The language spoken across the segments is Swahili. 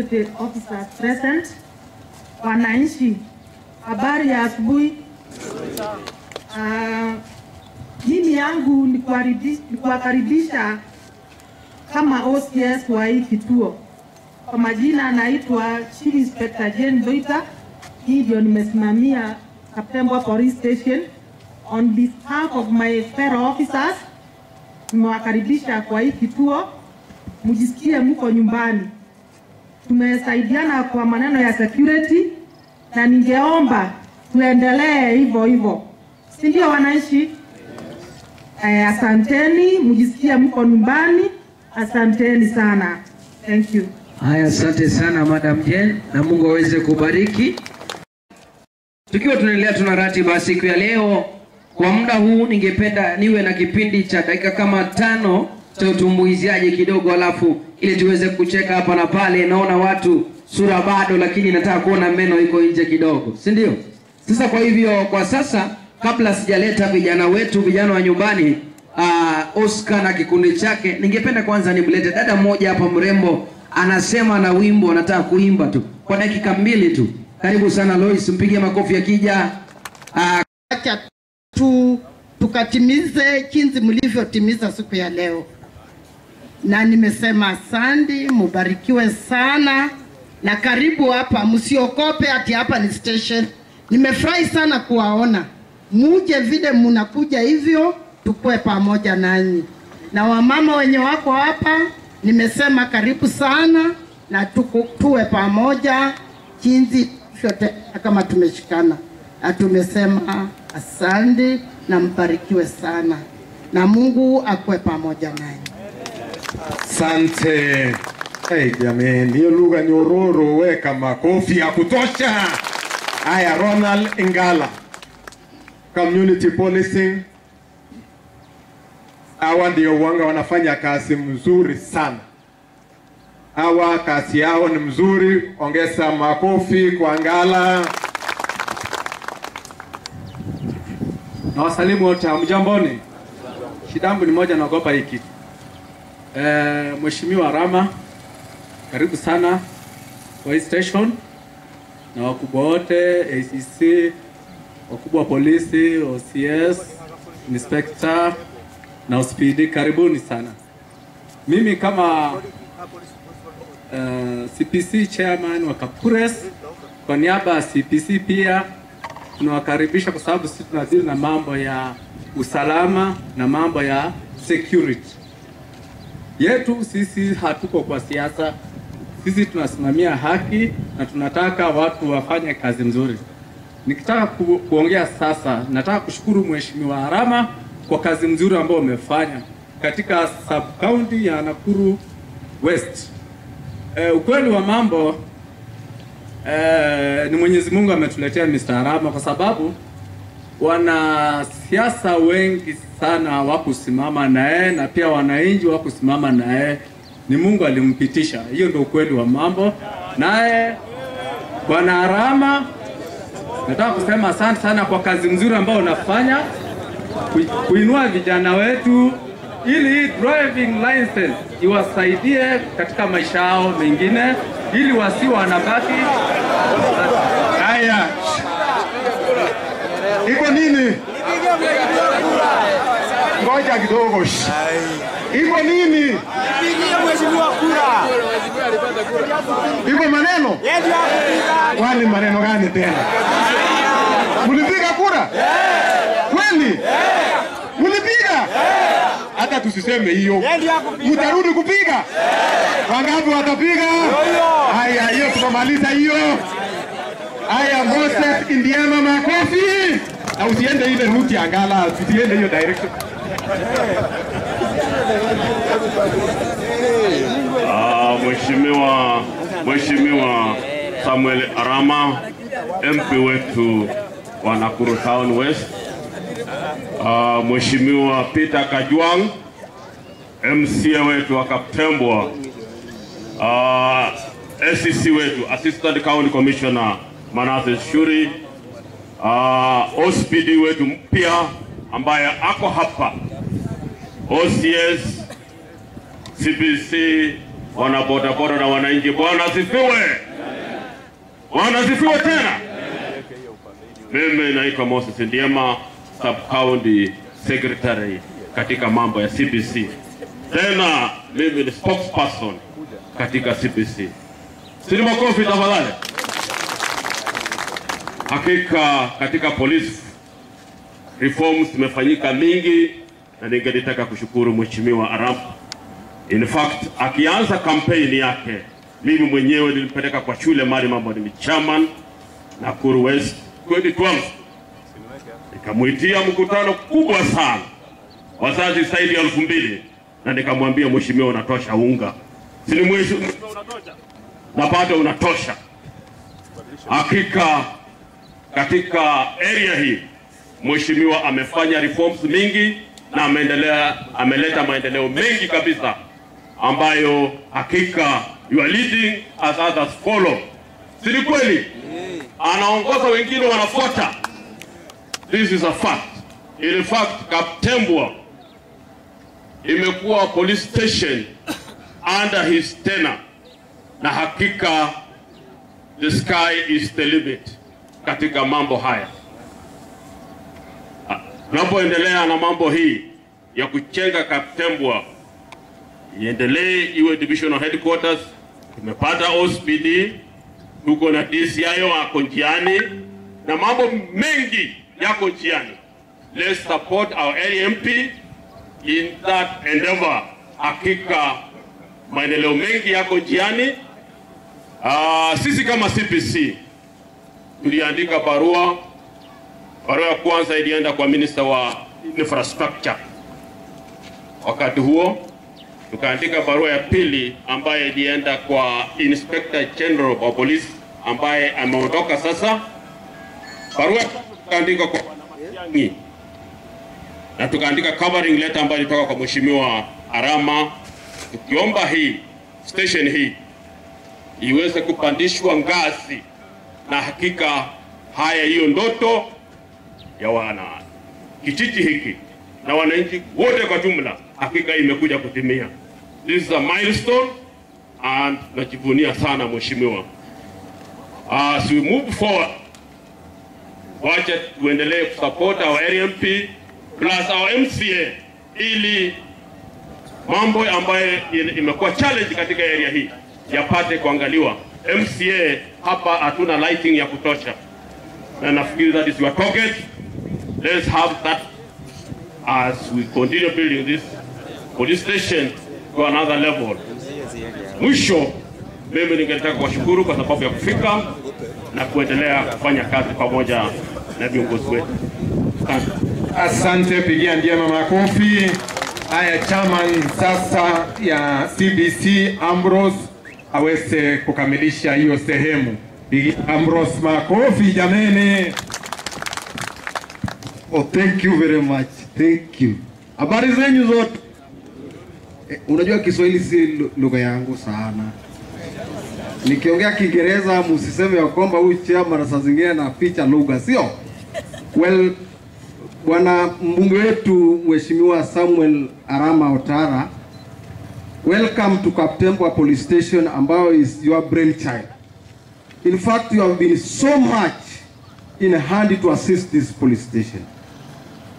security officers present. Wananchi, habari ya asubuhi. Mimi yangu ni kuwakaribisha kama OCS wa hii kituo. Kwa majina naitwa Chief Inspector Jane Doita. Hii ndio nimesimamia Kaptembwa Police Station. On behalf of my fellow officers, nimewakaribisha kwa hii kituo. Mjisikie mko nyumbani. Tumesaidiana kwa maneno ya security na ningeomba tuendelee hivyo hivyo. Si ndio wananchi? Asanteni, mjisikie mko nyumbani. Asanteni sana. Thank you. Haya, asante sana Madam Jane na Mungu aweze kubariki. Tukiwa tunaendelea tuna ratiba siku ya leo, kwa muda huu ningependa niwe na kipindi cha dakika kama 5 cha utumbuiziaji kidogo, alafu ili tuweze kucheka hapa na pale. Naona watu sura bado, lakini nataka kuona meno iko nje kidogo, si ndio? Sasa kwa hivyo kwa sasa, kabla sijaleta vijana wetu, vijana wa nyumbani, Oscar na kikundi chake, ningependa kwanza nimlete dada mmoja hapa mrembo, anasema na wimbo anataka kuimba tu kwa dakika 2 tu. Karibu sana Lois, mpige makofi akija. Acha tukatimize jinsi mlivyotimiza siku ya leo. Na nimesema asante, mubarikiwe sana na karibu hapa, msiogope ati hapa ni station. Nimefurahi sana kuwaona. Muje vile mnakuja hivyo, tukue pamoja nanyi. Na wamama wenye wako hapa, nimesema karibu sana na tuwe pamoja jinsi yote kama tumeshikana. Na tumesema asante na mbarikiwe sana. Na Mungu akue pamoja nanyi. Asante. Hey jamani, hiyo lugha nyororo, weka makofi ya kutosha. Haya, Ronald Ingala, community policing. Hawa ndio wanga wanafanya kazi mzuri sana. Hawa kazi yao ni mzuri, ongeza makofi kwa Ngala. Na wasalimu wote, mjamboni. Shidangu ni moja, naogopa hiki. Mheshimiwa Rama, karibu sana kwa hii station. Na wakubwa wote, ACC, wakubwa polisi, OCS, inspector na OSPD, karibuni sana. Mimi kama CPC chairman wa Kapkures, kwa niaba ya CPC pia tunawakaribisha, kwa sababu sisi tunadili na mambo ya usalama na mambo ya security yetu. Sisi hatuko kwa siasa, sisi tunasimamia haki na tunataka watu wafanye kazi nzuri. Nikitaka kuongea sasa, nataka kushukuru Mheshimiwa Harama kwa kazi nzuri ambayo umefanya katika sub county ya Nakuru West. Ukweli wa mambo, ni Mwenyezi Mungu ametuletea Mr. Harama, kwa sababu wanasiasa wengi sana wakusimama naye na pia wananchi wakusimama naye. Ni Mungu alimpitisha. Hiyo ndio ukweli wa mambo. Naye Bwana Harama, nataka kusema asante sana kwa kazi nzuri ambayo unafanya kuinua vijana wetu, ili driving license iwasaidie katika maisha yao mengine, ili wasiwe wanabaki. Haya, iko nini? Ngoja kidogo. Iko nini? Iko maneno? Kwani maneno gani tena? Mulipiga kura? Kweli? Mulipiga? Hata tusiseme hiyo. Mutarudi kupiga? Wangapi watapiga? Haya, hiyo tumemaliza hiyo. Haya, Moses Indiana, makofi. Na usiende ile route ya Ngala, usiende hiyo direction. Mheshimiwa Samuel Arama, MP wetu wa Nakuru Town West. Mheshimiwa Peter Kajwang, MCA wetu wa Kaptembwa. SCC wetu, Assistant County Commissioner Manase Shuri. OSPD wetu mpya ambaye ako hapa. OCS, CPC, wana bodaboda na wananchi. Bwana asifiwe. Bwana asifiwe tena. Mimi naitwa Moses Ndiema, Sub County Secretary katika mambo ya CBC. Tena mimi ni spokesperson katika CBC. Sini makofi tafadhali. Hakika katika police reforms zimefanyika mingi na ningetaka kushukuru Mheshimiwa Arama. In fact, akianza kampeni yake, mimi mwenyewe nilimpeleka kwa shule mali mambo ni chairman Nakuru West 2012. Nikamuitia mkutano kubwa sana. Wazazi zaidi ya 2000 na nikamwambia mheshimiwa unatosha unga. Sini mheshimiwa unatosha. Napata unatosha. Hakika katika area hii mheshimiwa amefanya reforms mingi na ameleta maendeleo mengi kabisa ambayo hakika you are leading as others follow. Si kweli? Anaongoza wengine wanafuata. This is a fact. In fact, Kaptembwa imekuwa police station under his tenure, na hakika the sky is the limit katika mambo haya. Tunapoendelea na mambo hii ya kuchenga Kaptembwa iendelee iwe divisional headquarters, tumepata OSPD, tuko na DCIO ako njiani na mambo mengi yako njiani. Let's support our LMP in that endeavor. Hakika maendeleo mengi yako njiani. Sisi kama CPC tuliandika barua ya kwanza ilienda kwa Minister wa Infrastructure. Wakati huo tukaandika barua ya pili ambaye ilienda kwa Inspector General wa Police ambaye ameondoka sasa. Barua tukaandika kwa Wanamatiang'i na tukaandika covering letter ambayo ilitoka kwa Mheshimiwa Arama tukiomba hii station hii iweze kupandishwa ngazi, na hakika haya hiyo ndoto ya wana kijiji hiki na wananchi wote kwa jumla hakika imekuja kutimia. This is a milestone and najivunia sana mheshimiwa. As we move forward, wacha tuendelee kusupport our LMP plus our MCA ili mambo ambayo imekuwa challenge katika area hii yapate kuangaliwa. MCA hapa hatuna lighting ya kutosha, na nafikiri that is your target. Let's have that as we continue building this police station to another level. Mwisho, mimi ningetaka kuwashukuru kwa sababu ya kufika na kuendelea kufanya kazi pamoja na viongozi wetu. Asante, pigia Ndiema makofi. Haya, chairman sasa ya CBC Ambrose aweze kukamilisha hiyo sehemu. Pigia Ambrose makofi jameni. Oh, thank you very much. Thank you. Habari zenyu zote. Unajua Kiswahili si lugha yangu sana. Nikiongea Kiingereza msiseme ya kwamba huyu chairman saa zingine anaficha lugha, sio? Well, bwana mbunge wetu Mheshimiwa Samuel Arama Otara, welcome to Kaptembwa Police Station ambayo is your brainchild. In fact, you have been so much in hand to assist this police station.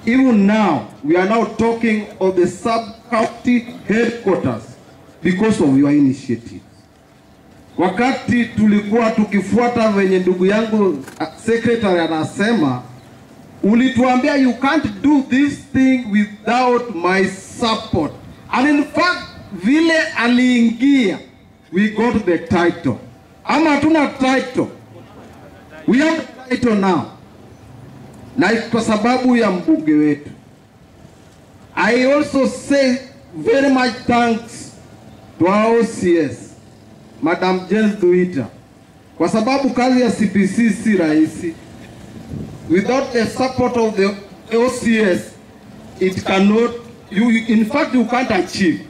Even now, we are now talking of the sub-county headquarters because of your initiative. Wakati tulikuwa tukifuata venye ndugu yangu secretary anasema, ulituambia you can't do this thing without my support. And in fact, vile aliingia, we got the title. Ama hatuna title. We have the title now. Na kwa sababu ya mbunge wetu. I also say very much thanks to our OCS, Madam Jane Duita. Kwa sababu kazi ya CPC si rahisi. Without the support of the OCS, it cannot, in fact you can't achieve.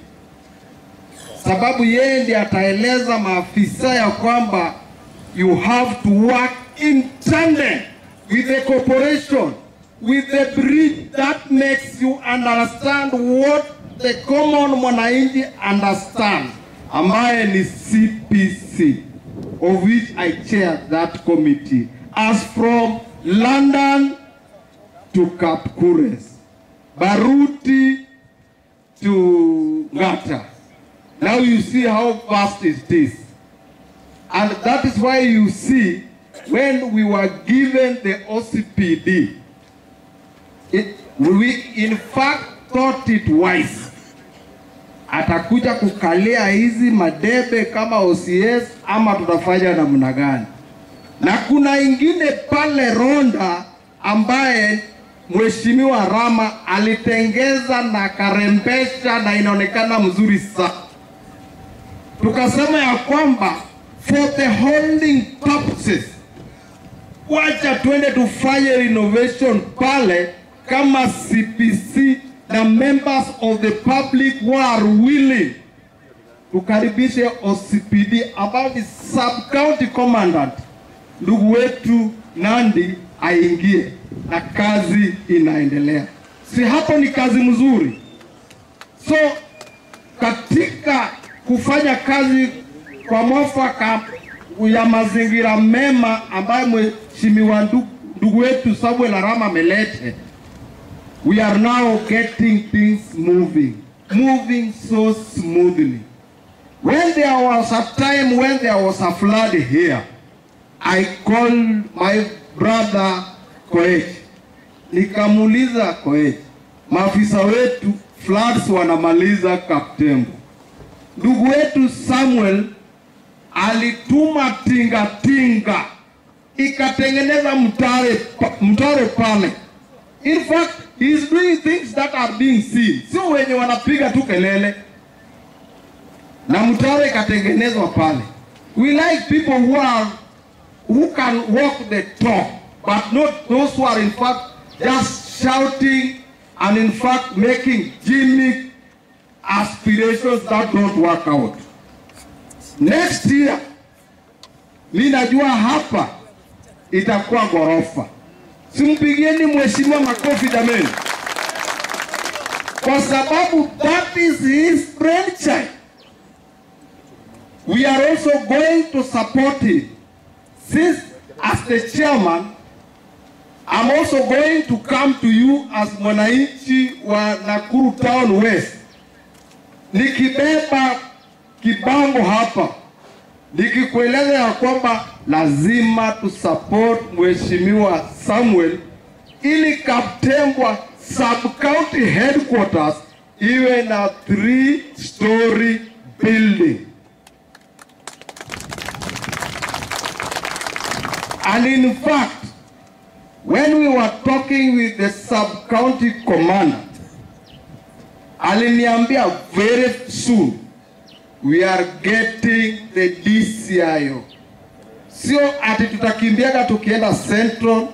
Sababu yeye ndiye ataeleza maafisa ya kwamba you have to work in tandem with the corporation, with the bridge that makes you understand what the common mwananchi understands. ambaye ni CPC, of which I chair that committee, as from London to Kapkures, Baruti to Ngata. Now you see how vast it is. And that is why you see, when we were given the OCPD, we in fact thought it wise. Atakuja kukalia hizi madebe kama OCS ama tutafanya namna gani? Na kuna ingine pale Ronda ambaye Mheshimiwa Rama alitengeza na karembesha na inaonekana mzuri sana. Tukasema ya kwamba for the holding purposes, wacha tuende tufanye renovation pale kama CPC na members of the public who are willing. Tukaribishe OCPD ambao ni sub-county commandant, ndugu wetu Nandi aingie na kazi inaendelea. Si hapo ni kazi mzuri? So katika kufanya kazi kwa mwafaka ya mazingira mema ambayo Mheshimiwa ndugu wetu Samuel Arama amelete, we are now getting things moving so smoothly. When there was a time when there was a flood here, I called my brother Koech. Nikamuuliza Koech, maafisa wetu floods wanamaliza Kaptembo. Ndugu wetu Samuel alituma tinga ikatengeneza mtaro pale. In fact, he is doing things that are being seen. Sio wenye wanapiga tu kelele. Na mtaro ikatengenezwa pale. We like people who can walk the talk, but not those who are in fact just shouting and in fact making gimmick aspirations that don't work out. Next year, mimi najua hapa itakuwa ghorofa. Simpigieni mheshimiwa makofi jameni. Kwa sababu that is his brainchild. We are also going to support him. Since as the chairman, I'm also going to come to you as mwananchi wa Nakuru Town West. Nikibeba kibango hapa, nikikueleza ya kwamba lazima tu support Mheshimiwa Samuel ili Kaptembwa sub-county headquarters iwe na 3-story building. And in fact, when we were talking with the sub-county commander, aliniambia very soon we are getting the DCIO. Sio ati tutakimbiaga tukienda Central.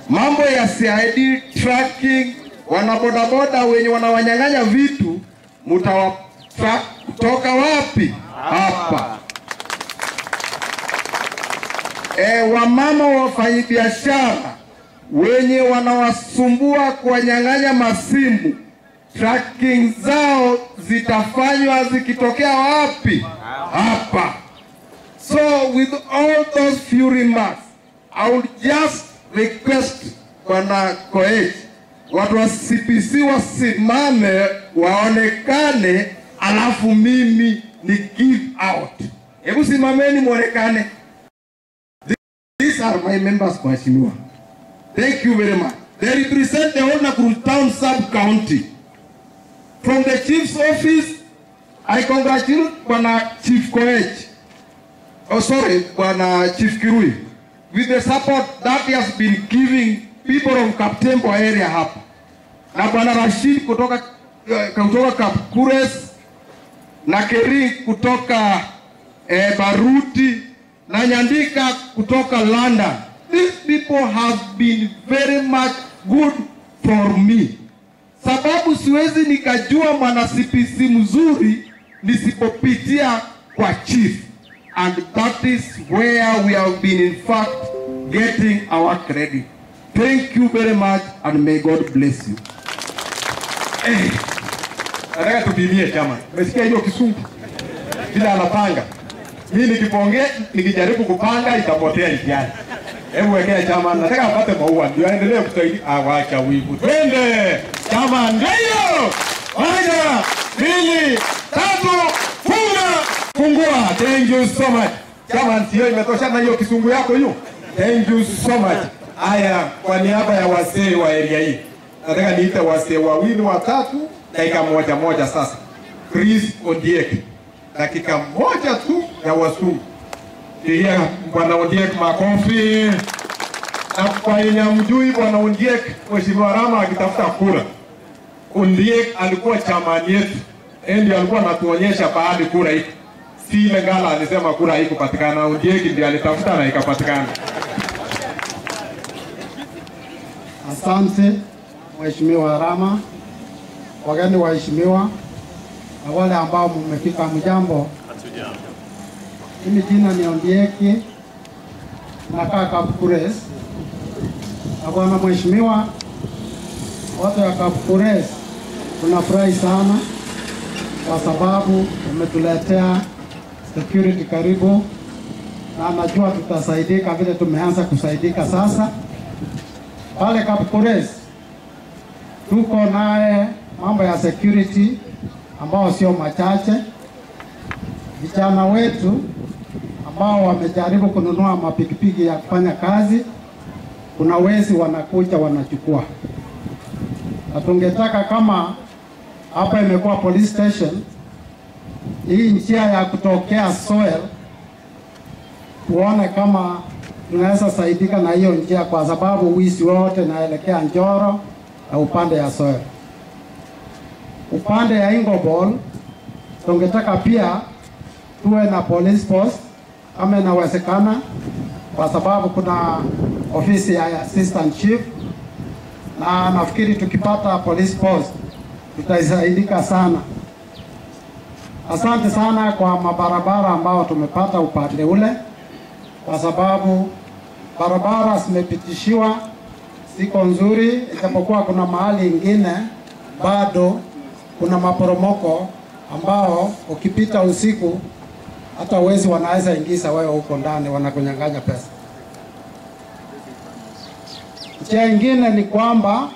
Mambo ya CID tracking, wanabodaboda wenye wanawanyang'anya vitu, mutawatrack kutoka wapi? Hapa. Wamama wafanyabiashara wenye wanawasumbua kuwanyang'anya masimu, tracking zao zitafanywa zikitokea wapi? Hapa. So with all those few remarks, I would just request Bwana Koech, watu wa CPC wasimame waonekane, alafu mimi ni give out. Hebu simameni muonekane. These are my members, Mheshimiwa. Thank you very much. They represent the whole Nakuru Town sub-county. From the chief's office, I congratulate Bwana Chief Koech. Oh, sorry, Bwana Chief Kirui, with the support that he has been giving people of Kaptembo area hapa. Na Bwana Rashid kutoka Kapkures, na Keri kutoka Baruti, na Nyandika kutoka London. These people have been very much good for me. Sababu siwezi nikajua mwana CPC mzuri nisipopitia kwa chief. And that is where we have been in fact getting our credit. Thank you very much and may God bless you. Nataka tubinie chama. Umesikia hiyo kisungu? vile anapanga. Mimi nikijaribu kupanga itapotea njiani. Hebu wekea chama, nataka apate maua ndio aendelee kusaidia. Awacha wivu. Twende. Chama ndio. Moja, mbili, tatu, fungua. Thank you so much. Chama ndio imetosha na hiyo kisungu yako hiyo. Thank you so much. Haya, kwa niaba ya wazee wa area hii, nataka niite wazee wawili watatu, dakika moja sasa. Chris Ondiek, dakika moja tu ya wasungu. Pigia Bwana Ondiek makofi. Na kwa yenye mjui Bwana Ondiek, Mheshimiwa Rama akitafuta kura. Ondiek alikuwa chamani yetu. Ndio alikuwa anatuonyesha baadhi kura hii. Si Lengala alisema kura hii kupatikana, Ondiek ndiye alitafuta na ikapatikana. Asante Mheshimiwa Rama, wageni waheshimiwa na wale ambao mmefika, mjambo. Mimi jina ni Ondiek, nakaa Kapkures. Na bwana mheshimiwa, watu wa Kapkures tunafurahi sana kwa sababu umetuletea security karibu, na najua tutasaidika vile tumeanza kusaidika sasa. Pale Kapkures tuko naye mambo ya security ambao sio machache. Vijana wetu ambao wamejaribu kununua mapikipiki ya kufanya kazi, kuna wezi wanakuja wanachukua. Na tungetaka kama hapa imekuwa police station, hii njia ya kutokea Soil tuone kama tunaweza saidika na hiyo njia, kwa sababu wizi wote naelekea Njoro na upande ya Soil. Upande ya Ingobol tungetaka pia tuwe na police post kama inawezekana, kwa sababu kuna ofisi ya assistant chief, na nafikiri tukipata police post tutasaidika sana. Asante sana kwa mabarabara ambao tumepata upande ule, kwa sababu barabara zimepitishiwa siko nzuri, ijapokuwa kuna mahali ingine bado kuna maporomoko ambao ukipita usiku hata wezi wanaweza ingiza wewe huko ndani, wanakunyang'anya pesa. Njia ingine ni kwamba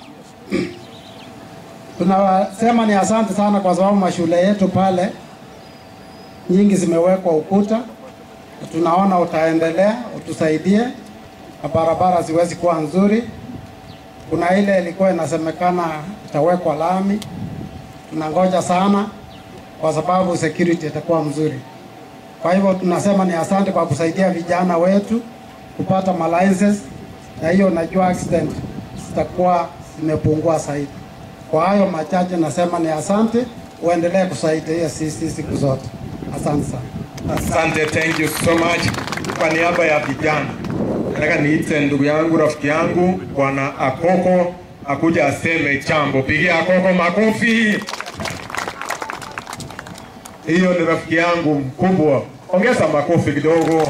tunasema ni asante sana kwa sababu mashule yetu pale nyingi zimewekwa ukuta. Tunaona utaendelea utusaidie na barabara ziwezi kuwa nzuri. Kuna ile ilikuwa inasemekana itawekwa lami, tunangoja sana kwa sababu security itakuwa mzuri. Kwa hivyo tunasema ni asante kwa kusaidia vijana wetu kupata licenses, na hiyo najua accident zitakuwa zimepungua zaidi. Kwa hayo machache nasema ni asante, uendelee kusaidia sisi siku zote. Asante sana. Asante, thank you so much. Kwa niaba ya vijana, nataka niite ndugu yangu, rafiki yangu Bwana Akoko akuja aseme jambo. Pigia Akoko makofi. Hiyo ni rafiki yangu mkubwa. Ongeza makofi kidogo.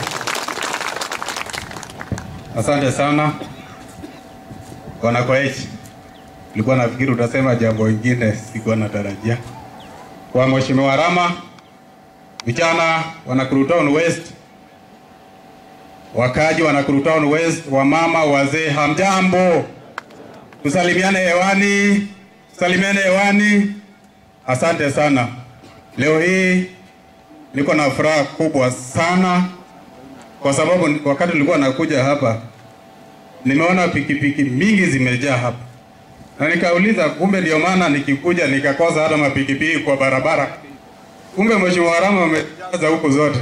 Asante sana. Bwana Koech, nilikuwa nafikiri utasema jambo lingine, sikuwa natarajia. Kwa Mheshimiwa Rama, vijana wa Nakuru Town West, wakaji wa Nakuru Town West, wamama, wazee, hamjambo. Tusalimiane hewani, tusalimiane hewani. Asante sana. Leo hii niko na furaha kubwa sana kwa sababu wakati nilikuwa nakuja hapa nimeona pikipiki mingi zimejaa hapa. Na nikauliza kumbe ndio maana nikikuja nikakosa hata mapikipiki kwa barabara. Kumbe Mheshimiwa Rama amejaza huko zote.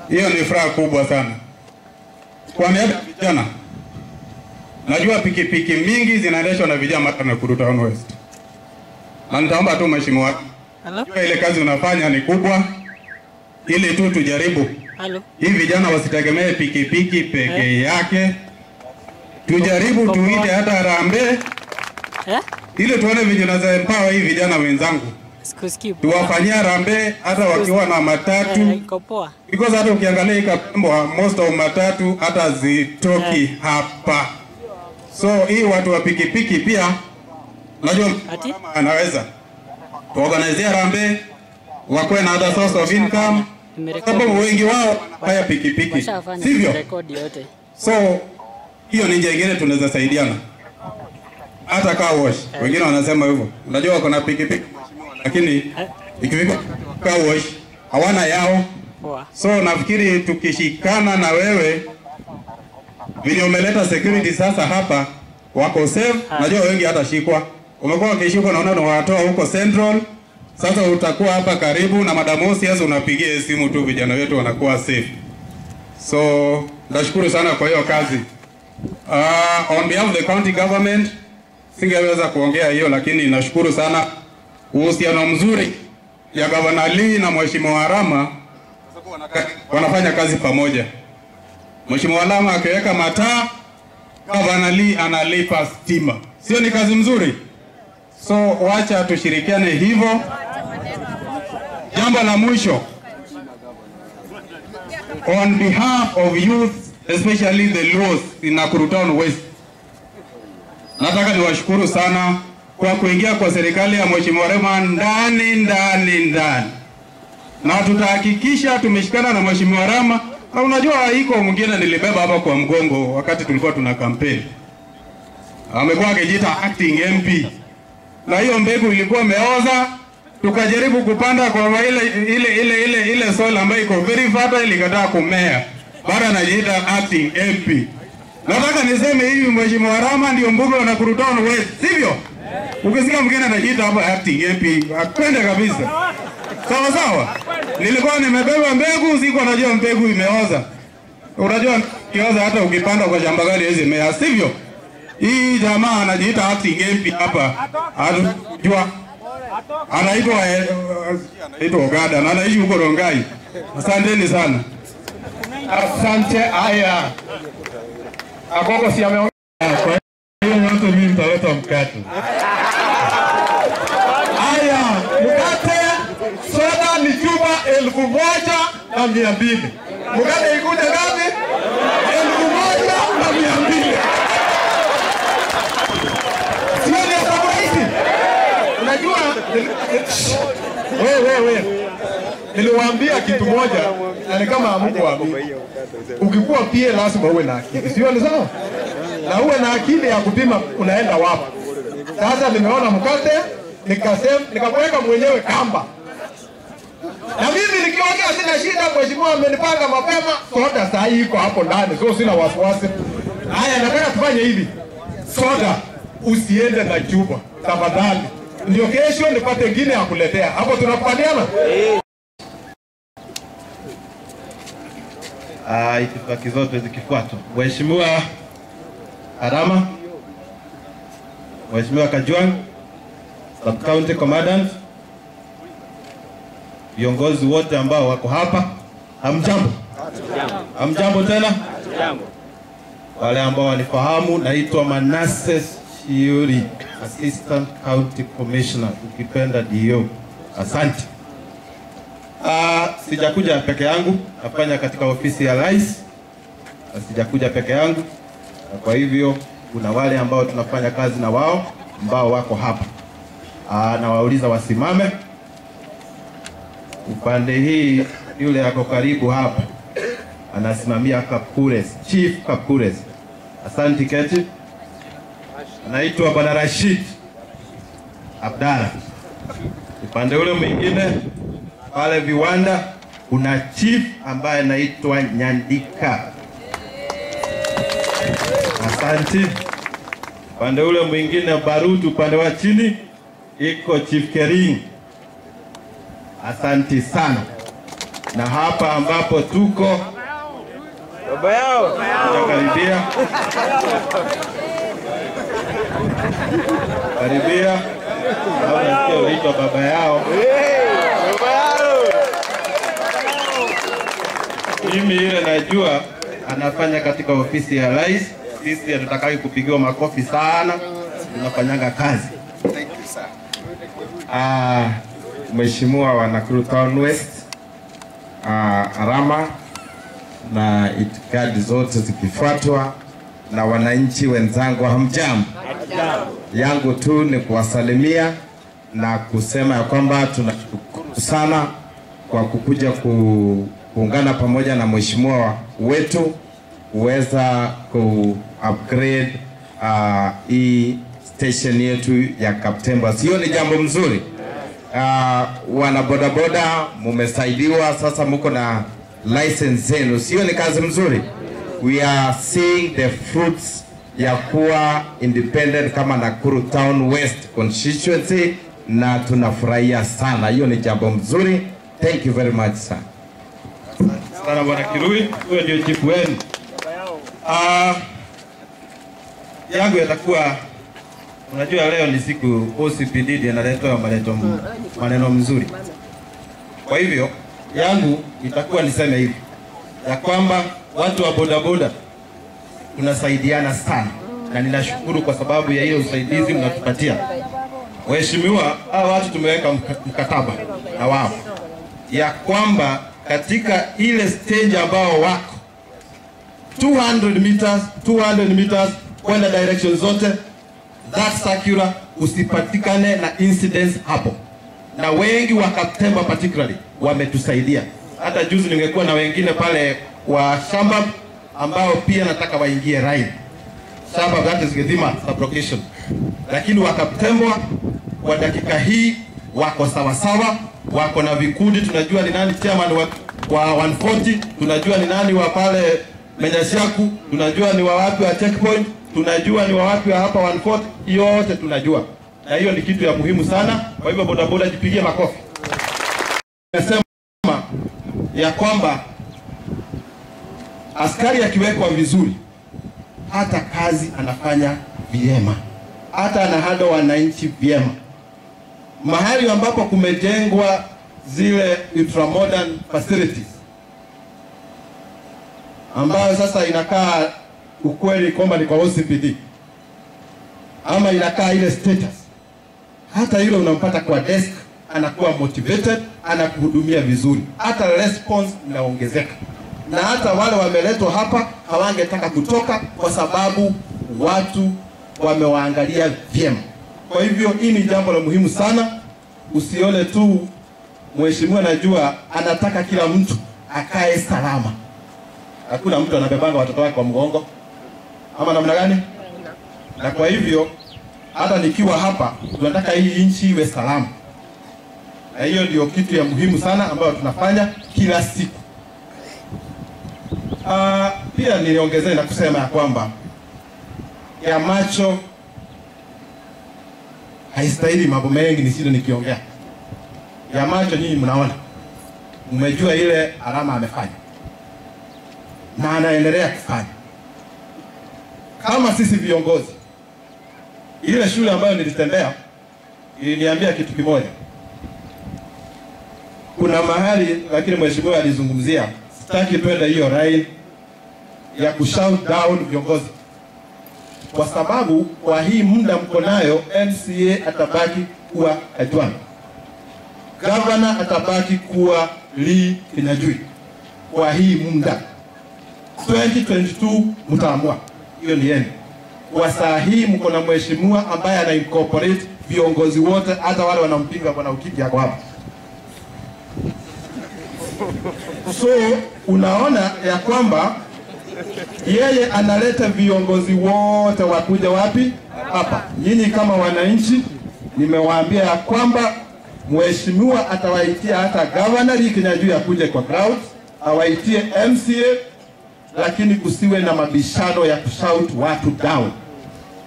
Hiyo ni furaha kubwa sana. Kwa niaba ya vijana, najua pikipiki mingi zinaendeshwa na vijana hapa Nakuru Town West. Na nitaomba tu Mheshimiwa, najua ile kazi unafanya ni kubwa, ili tu tujaribu. Hii vijana wasitegemee pikipiki peke yake. Tujaribu tuite hata harambee. Ili tuone vijana za empower hii vijana wenzangu. Tuwafanyia harambee hata wakiwa na matatu. Because hata ukiangalia hii Kapembo most of matatu hata zitoki hapa. So hii watu wa pikipiki pia najua anaweza tuorganize harambee wakuwe na other source of income, sababu wengi wao haya pikipiki, sivyo? So hiyo ni njia nyingine tunaweza saidiana. Hata car wash, wengine wanasema hivyo. Unajua wako na pikipiki lakini ikifika car wash hawana yao. So nafikiri tukishikana na wewe vile umeleta security sasa hapa wako safe. Najua wengi hata shikwa. Umekuwa ukishikwa naona unawatoa huko Central. Sasa utakuwa hapa karibu na Madamosi, sasa unapigia simu tu, vijana wetu wanakuwa safe. So nashukuru sana kwa hiyo kazi. On behalf of the county government, singeweza kuongea hiyo, lakini nashukuru sana uhusiano mzuri ya Governor Lee na Mheshimiwa Harama, wanafanya kazi pamoja. Mheshimiwa Harama akiweka mataa, Governor Lee analipa stima. Sio ni kazi mzuri? So wacha tushirikiane hivyo. Jambo la mwisho, on behalf of youth, especially the Luos in Nakuru Town West, nataka niwashukuru sana kwa kuingia kwa serikali ya Mheshimiwa Rema ndani. Na tutahakikisha tumeshikana na Mheshimiwa Rama. Na unajua iko mwingine nilibeba hapa kwa mgongo wakati tulikuwa tuna campaign. Amekuwa akijiita acting MP. Na hiyo mbegu ilikuwa imeoza, tukajaribu kupanda kwa ile soil ambayo iko very fertile, ikataa kumea. Bado anajiita acting MP. Nataka niseme hivi, Mheshimiwa Rama ndio mbunge wa Nakuru Town West, sivyo? Ukisikia mwingine anajiita hapa acting MP, akwende kabisa. Sawa. Nilikuwa nimebeba mbegu, siko najua mbegu imeoza. Unajua kioza hata ukipanda kwa shamba gani hizi mea, sivyo? Hii jamaa anajiita acting MP hapa. Anajua anaitwa Ogada na anaishi huko Rongai. Asanteni sana. Asante. Haya, Akoko si ameongea. Kwa hiyo yote mimi nitaleta mkate. Haya, mkate soda ni chupa 1,200. Mkate ikuja ngapi? 1,200. Sio ni sababu hizi. Unajua wewe niliwaambia kitu moja na ni kama hamkuamini. Ukikuwa pia lazima uwe na akili. Sio ni sawa? Na uwe na akili ya kupima unaenda wapi. Sasa nimeona mkate nikaweka mwenyewe kamba. Na mimi nikiongea sina shida, Mheshimiwa amenipanga mapema, soda saa hii iko hapo ndani. So sina wasiwasi. Haya, nataka tufanye hivi. Soda usiende na chupa tafadhali. Ndio kesho nipate ngine ya kuletea. Hapo tunakubaliana? Itifaki zote zikifuatwa. Mheshimiwa Harama, Mheshimiwa Kajwang, Sub County Commandant, viongozi wote ambao wako hapa, hamjambo. Hamjambo tena? Wale ambao wanifahamu, naitwa Manasseh Shiuri, Assistant County Commissioner, ukipenda DO. Asante. Sijakuja peke yangu, nafanya katika ofisi ya Rais. Sijakuja peke yangu. Na kwa hivyo kuna wale ambao tunafanya kazi na wao ambao wako hapa. Na wauliza wasimame. Upande hii yule yako karibu hapa anasimamia Kapkures, Chief Kapkures. Asante keti. Anaitwa Bwana Rashid Abdalla. Upande ule mwingine pale viwanda kuna chief ambaye anaitwa Nyandika. Asante. Upande ule mwingine Barutu, upande wa chini iko Chief Kering. Asante sana. Na hapa ambapo tuko baba yao karibia. Karibia. Hawa ndio wito baba yao. Baba yao. Mimi ile najua anafanya katika ofisi ya Rais. Sisi hatutaki kupigiwa makofi sana. Tunafanyanga kazi. Thank you sir. Mheshimiwa wa Nakuru Town West, Harama, na itikadi zote zikifuatwa na wananchi wenzangu, hamjambo. Yangu tu ni kuwasalimia na kusema ya kwamba tunashukuru sana kwa kukuja kuungana pamoja na mheshimiwa wetu kuweza ku-upgrade hii station yetu ya Kaptembwa. Sio ni jambo mzuri? Wana bodaboda mumesaidiwa, sasa mko na license zenu. Sio ni kazi mzuri? We are seeing the fruits ya kuwa independent kama Nakuru Town West constituency na tunafurahia sana. Hiyo ni jambo mzuri. Thank you very much sir. Sana bwana Kirui, huyo ndio chief wenu. Yangu yatakuwa, unajua leo ni siku OCPD analeta maneno mzuri. Kwa hivyo yangu itakuwa niseme hivi ya kwamba watu wa bodaboda tunasaidiana sana, na ninashukuru kwa sababu ya hiyo usaidizi mnatupatia. Waheshimiwa, hawa watu tumeweka mkataba na wao ya kwamba katika ile stage ambao wako 200 meters kwenda direction zote, that circular usipatikane na incidents hapo. Na wengi wa Kaptembwa particularly wametusaidia. Hata juzi ningekuwa na wengine pale wa shamba ambao pia nataka waingie rail. Shamba that is Githima sublocation. Lakini wa Kaptembwa kwa dakika hii wako sawa sawa, wako na vikundi, tunajua ni nani chairman wa 140, tunajua ni nani wa pale Menyashaku, tunajua ni wa wapi wa checkpoint, tunajua ni wa wapi wa hapa 140, yote tunajua. Na hiyo ni kitu ya muhimu sana. Kwa hivyo bodaboda jipigie makofi. Nasema ya kwamba askari akiwekwa vizuri, hata kazi anafanya vyema, hata anahado wananchi vyema. Mahali ambapo kumejengwa zile ultramodern facilities ambayo sasa inakaa ukweli kwamba ni kwa OCPD ama inakaa ile status, hata hilo unampata kwa desk, anakuwa motivated, anakuhudumia vizuri, hata response inaongezeka, na hata wale wameletwa hapa hawangetaka kutoka kwa sababu watu wamewaangalia vyema. Kwa hivyo hii ni jambo la muhimu sana. Usione tu mheshimiwa najua anataka kila mtu akae salama. Hakuna mtu anabebanga watoto wake kwa mgongo ama namna gani? Na kwa hivyo hata nikiwa hapa tunataka hii nchi iwe salama. Na hiyo ndio kitu ya muhimu sana ambayo tunafanya kila siku. Pia niliongezea na kusema ya kwamba ya macho haistahili mambo mengi nisije nikiongea. Ya macho nyinyi mnaona. Mmejua ile alama amefanya. Na anaendelea kufanya. Kama sisi viongozi, ile shule ambayo nilitembea iliniambia kitu kimoja. Kuna mahali lakini mheshimiwa alizungumzia, sitaki twende hiyo rail ya kushout down viongozi. Kwa sababu kwa hii muda mko nayo, MCA atabaki kuwa Kajwang', governor atabaki kuwa Lee Kinyanjui. Kwa hii muda 2022 mtaamua, hiyo ni yenu. Kwa saa hii mko na mheshimiwa ambaye ana incorporate viongozi wote, hata wale wanampinga bwana Ukiti yako hapa. So unaona ya kwamba yeye analeta viongozi wote wakuja wapi? Hapa. Nyinyi kama wananchi nimewaambia ya kwamba mheshimiwa atawaitia hata governor Lee Kinyanjui akuje kwa crowd, awaitie MCA, lakini kusiwe na mabishano ya kushout watu down.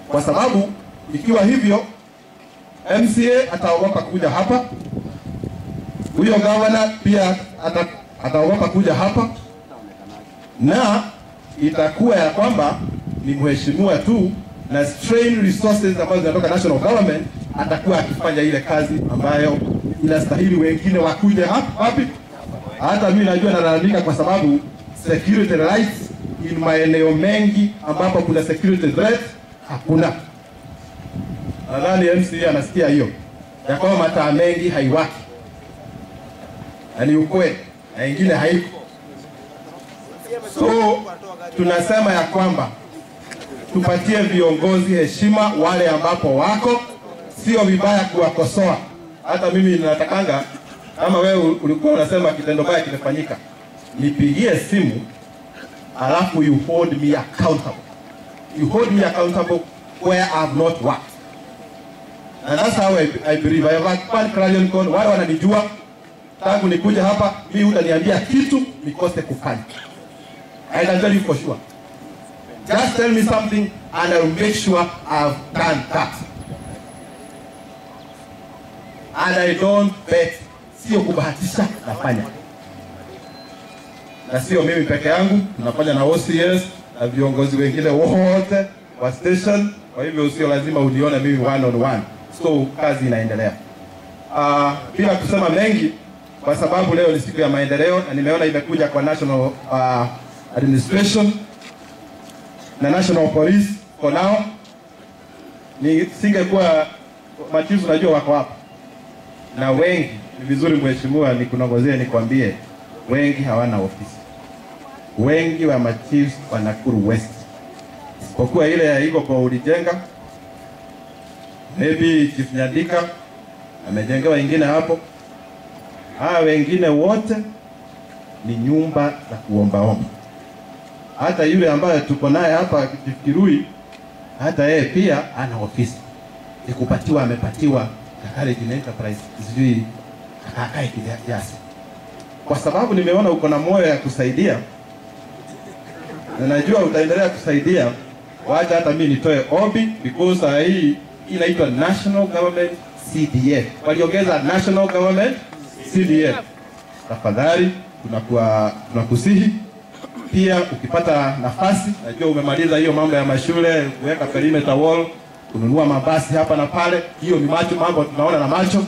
Kwa sababu ikiwa hivyo MCA ataogopa kuja hapa, huyo governor pia ataogopa kuja hapa, na itakuwa ya kwamba ni mheshimiwa tu na strain resources ambazo zinatoka national government atakuwa akifanya ile kazi ambayo inastahili wengine wakuje hapa wapi. Hata mimi najua nalalamika kwa sababu security rights in maeneo mengi ambapo kuna security threat hakuna. Nadhani MCA anasikia hiyo ya kwamba mataa mengi haiwaki, na ni ukweli, na ingine haiko. So tunasema ya kwamba tupatie viongozi heshima wale ambapo wako, sio vibaya kuwakosoa. Hata mimi ninatakanga kama wewe ulikuwa unasema kitendo baya kimefanyika, nipigie simu, alafu you hold me accountable. You hold me accountable where I have not worked. And that's how I believe. I have one clarion call. Wale wananijua tangu nikuja hapa, mimi hutaniambia kitu nikose kufanya. I can tell you for sure. Just tell me something and I will make sure I have done that. And I don't bet. Sio kubahatisha, nafanya. Na sio mimi peke yangu, tunafanya na OCS na viongozi wengine wote wa station. Kwa hivyo sio lazima unione mimi one on one. So kazi inaendelea. Bila kusema mengi, kwa sababu leo ni siku ya maendeleo na nimeona imekuja kwa National Administration na National Police for now. Nisingekuwa machifu, najua wako hapa na wengi. Ni vizuri mheshimiwa nikunongozee nikwambie, wengi hawana ofisi. Wengi wa machiefs wa Nakuru West, isipokuwa ile ya iko kwa ulijenga, maybe Chief Nyandika amejengewa ingine hapo. Wengine wote ni nyumba za kuombaomba. Hata yule ambaye tuko naye hapa Kirui, hata yeye pia ana ofisi. Ikupatiwa amepatiwa Kakare Enterprise, sijui akae kiasi. Kwa sababu nimeona uko na moyo ya kusaidia, na najua utaendelea kusaidia, wacha hata mimi nitoe obi, because hii inaitwa National Government CDF. Waliongeza National Government CDF. Tafadhali tunakusihi pia, ukipata nafasi, najua umemaliza hiyo mambo ya mashule, kuweka perimeter wall, kununua mabasi hapa na pale, hiyo ni mambo tunaona na macho.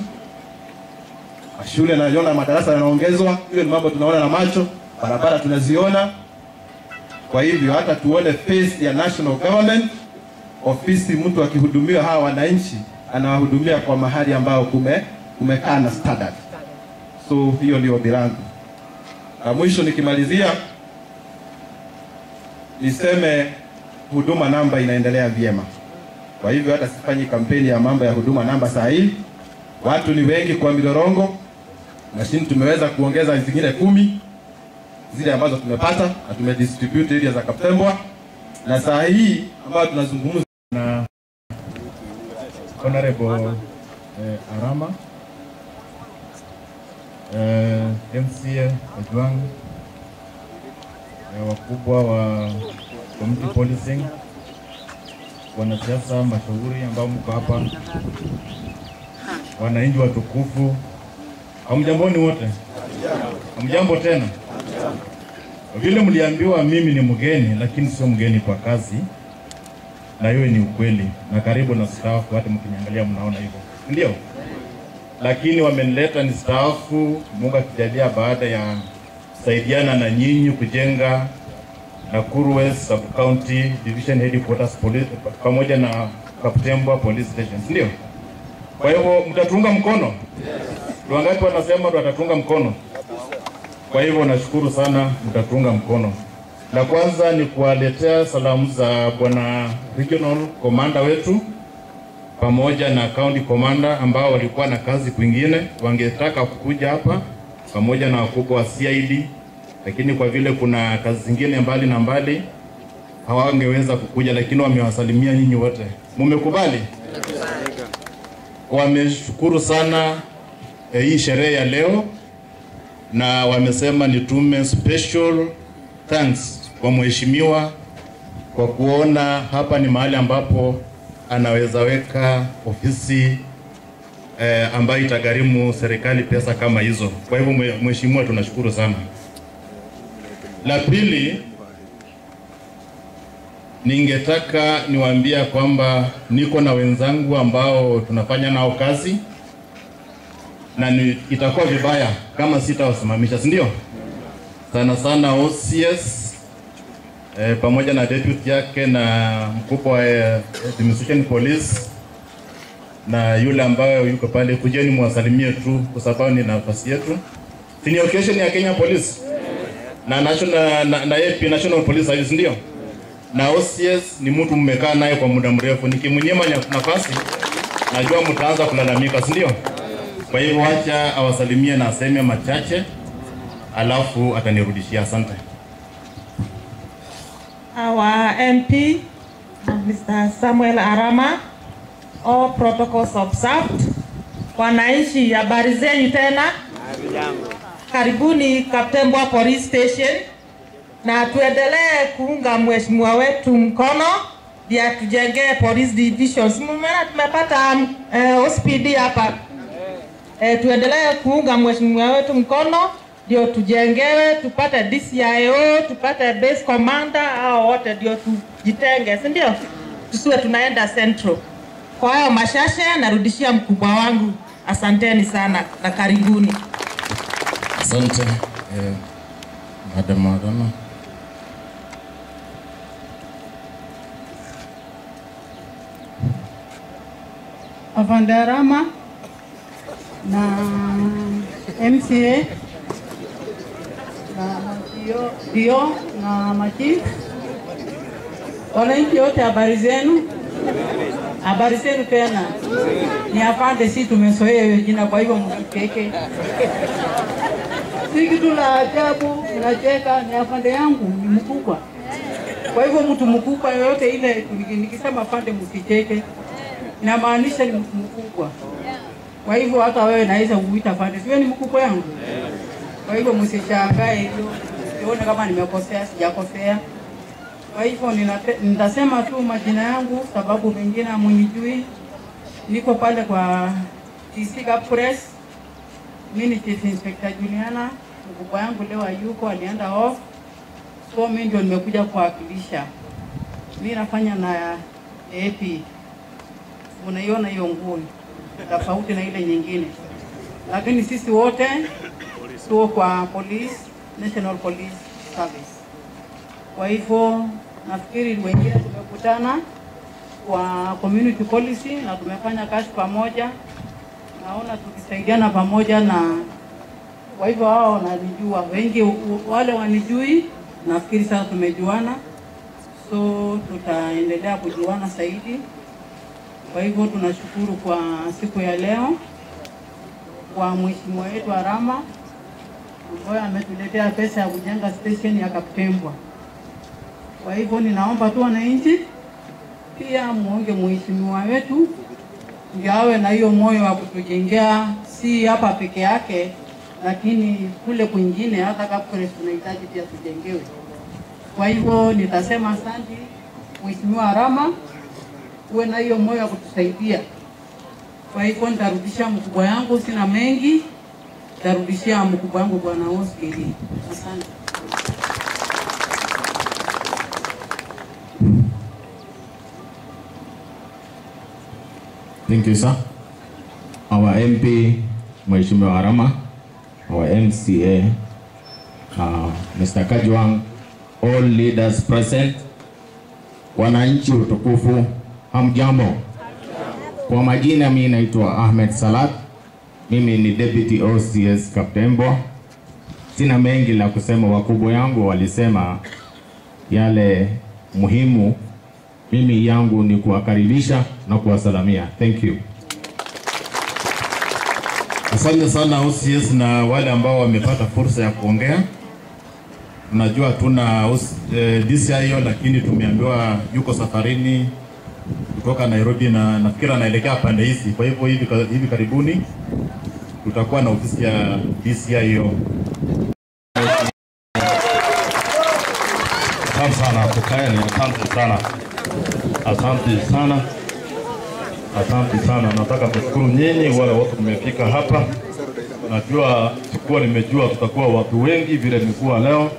Shule naona madarasa yanaongezwa, hiyo ni mambo tunaona na macho. Barabara tunaziona. Kwa hivyo hata tuone face ya national government, ofisi mtu akihudumiwa hawa wananchi anawahudumia kwa mahali ambao kumekaa na standard. So hiyo ndio bilango. Mwisho nikimalizia niseme huduma namba inaendelea vyema. Kwa hivyo hata sifanyi kampeni ya mambo ya huduma namba saa hii. Watu ni wengi kwa Milorongo, lakini tumeweza kuongeza zingine 10 zile ambazo tumepata na tumedistribute area za Kaptembwa, na saa hii ambayo tunazungumza na Honorable Arama, MCA Ojwang, wakubwa wa community policing, wanasiasa mashauri ambao mko hapa, wananchi watukufu, hamjamboni wote? Hamjambo tena? Vile mliambiwa mimi ni mgeni, lakini sio mgeni kwa kazi, na hiyo ni ukweli, na karibu na staff, hata mkiniangalia mnaona hivyo, ndio? Lakini wamenileta ni staff, Mungu akijalia, baada ya kusaidiana na nyinyi kujenga Nakuru West Sub County Division Headquarters Police pamoja na Kaptembwa Police Station, ndio? Kwa hivyo mtatunga mkono? Yes. Wangapi wanasema watatunga mkono? Kwa hivyo nashukuru sana, mtatunga mkono. La kwanza ni kuwaletea salamu za bwana Regional Commander wetu pamoja na County Commander ambao walikuwa na kazi kwingine, wangetaka kukuja hapa pamoja na wakubwa wa CID, lakini kwa vile kuna kazi zingine mbali na mbali hawangeweza kukuja, lakini wamewasalimia nyinyi wote. Mmekubali? Wameshukuru sana hii sherehe ya leo, na wamesema nitume special thanks kwa mheshimiwa kwa kuona hapa ni mahali ambapo anaweza weka ofisi ambayo itagharimu serikali pesa kama hizo. Kwa hivyo mheshimiwa, tunashukuru sana. La pili, ningetaka niwaambia kwamba niko na wenzangu ambao tunafanya nao kazi, na itakuwa vibaya kama sitawasimamisha, si ndio? Sana sana OCS pamoja na deputy yake na mkubwa wa Administration Police na yule ambaye yuko pale, kujeni mwasalimie tu kwa sababu ni nafasi yetu. Ni occasion ya Kenya Police na National Police Service, ndio? Na OCS ni mtu mmekaa naye kwa muda mrefu, nikimnyima nafasi najua mtaanza kulalamika, si ndio? Kwa hivyo acha awasalimie na aseme machache, alafu atanirudishia. Asante. Our MP, Mr. Samuel Arama, all protocols observed. Wananchi, habari zenu tena. Karibuni Kaptembwa Police Station, na tuendelee kuunga mheshimiwa wetu mkono ndio tujenge police divisions. Mmeona tumepata OSPD hapa. Tuendelee kuunga mheshimiwa wetu mkono ndio tujengewe, tupate DCIO, tupate base commander, au wote ndio tujitenge, si ndio? Tusiwe tunaenda central. Kwa hayo mashashe narudishia mkubwa wangu. Asanteni sana na karibuni. Asante. Madam Arama. Afande Arama na MCA na Dio na machifu, wananchi wote, habari zenu? Habari zenu tena. Ni afande, si tumezoea hiyo jina, kwa hivyo mkeke. Si kitu la ajabu, nacheka. Ni afande yangu, ni mkubwa. Kwa hivyo mtu mkubwa yoyote ile, nikisema afande msicheke, inamaanisha ni mtu mkubwa. Kwa hivyo hata wewe naweza kuita afande, siwe ni mkubwa yangu. Kwa hivyo msishangae hilo, sione kama nimekosea, sijakosea. Kwa hivyo nitasema tu majina yangu, sababu mengine hamunijui. Niko pale kwa TC Kapkures. Mimi ni Chief Inspector Juliana. Mkubwa yangu leo hayuko, alienda off. So mimi ndio nimekuja kuwakilisha. Mimi nafanya na AP. Unaiona hiyo nguo tofauti na ile nyingine. Lakini sisi wote tuko kwa police, National Police Service. Kwa hivyo nafikiri wengine tumekutana kwa community policy na tumefanya kazi pamoja. Naona tukisaidiana pamoja, na kwa hivyo wao wananijua. Wengi wale wanijui, nafikiri sasa tumejuana. So tutaendelea kujuana zaidi. Kwa hivyo tunashukuru kwa siku ya leo kwa mheshimiwa wetu Arama ambaye ametuletea pesa ya kujenga station ya Kaptembwa. Kwa hivyo ninaomba tu wananchi pia muonge mheshimiwa wetu ndio awe na hiyo moyo wa kutujengea, si hapa peke yake, lakini kule kwingine hata Kapkures tunahitaji pia tujengewe. Kwa hivyo nitasema asante mheshimiwa Arama, uwe na hiyo moyo wa kutusaidia. Kwa hivyo nitarudishia mkubwa yangu, sina mengi, nitarudishia mkubwa wangu Bwana Oskili. Asante. Thank you, sir. Our MP, Mheshimiwa Arama, our MCA, Mr. Kajwang, all leaders present, wananchi utukufu, hamjambo. Kwa majina mimi naitwa Ahmed Salat, mimi ni Deputy OCS Kaptembwa. Sina mengi la kusema, wakubwa yangu walisema yale muhimu. Mimi yangu ni kuwakaribisha na kuwasalamia. Thank you. Asante sana OCS na wale ambao wamepata fursa ya kuongea. Tunajua tuna DCIO, lakini tumeambiwa yuko safarini kutoka Nairobi na nafikiri anaelekea pande hizi. Kwa hivyo hivi karibuni tutakuwa na ofisi ya DCIO. Asante sana kukaeni, asante sana. Asante sana. Asante sana. Nataka kushukuru nyinyi wale wote mmefika hapa. Najua sikuwa nimejua tutakuwa watu wengi vile nimekuwa leo,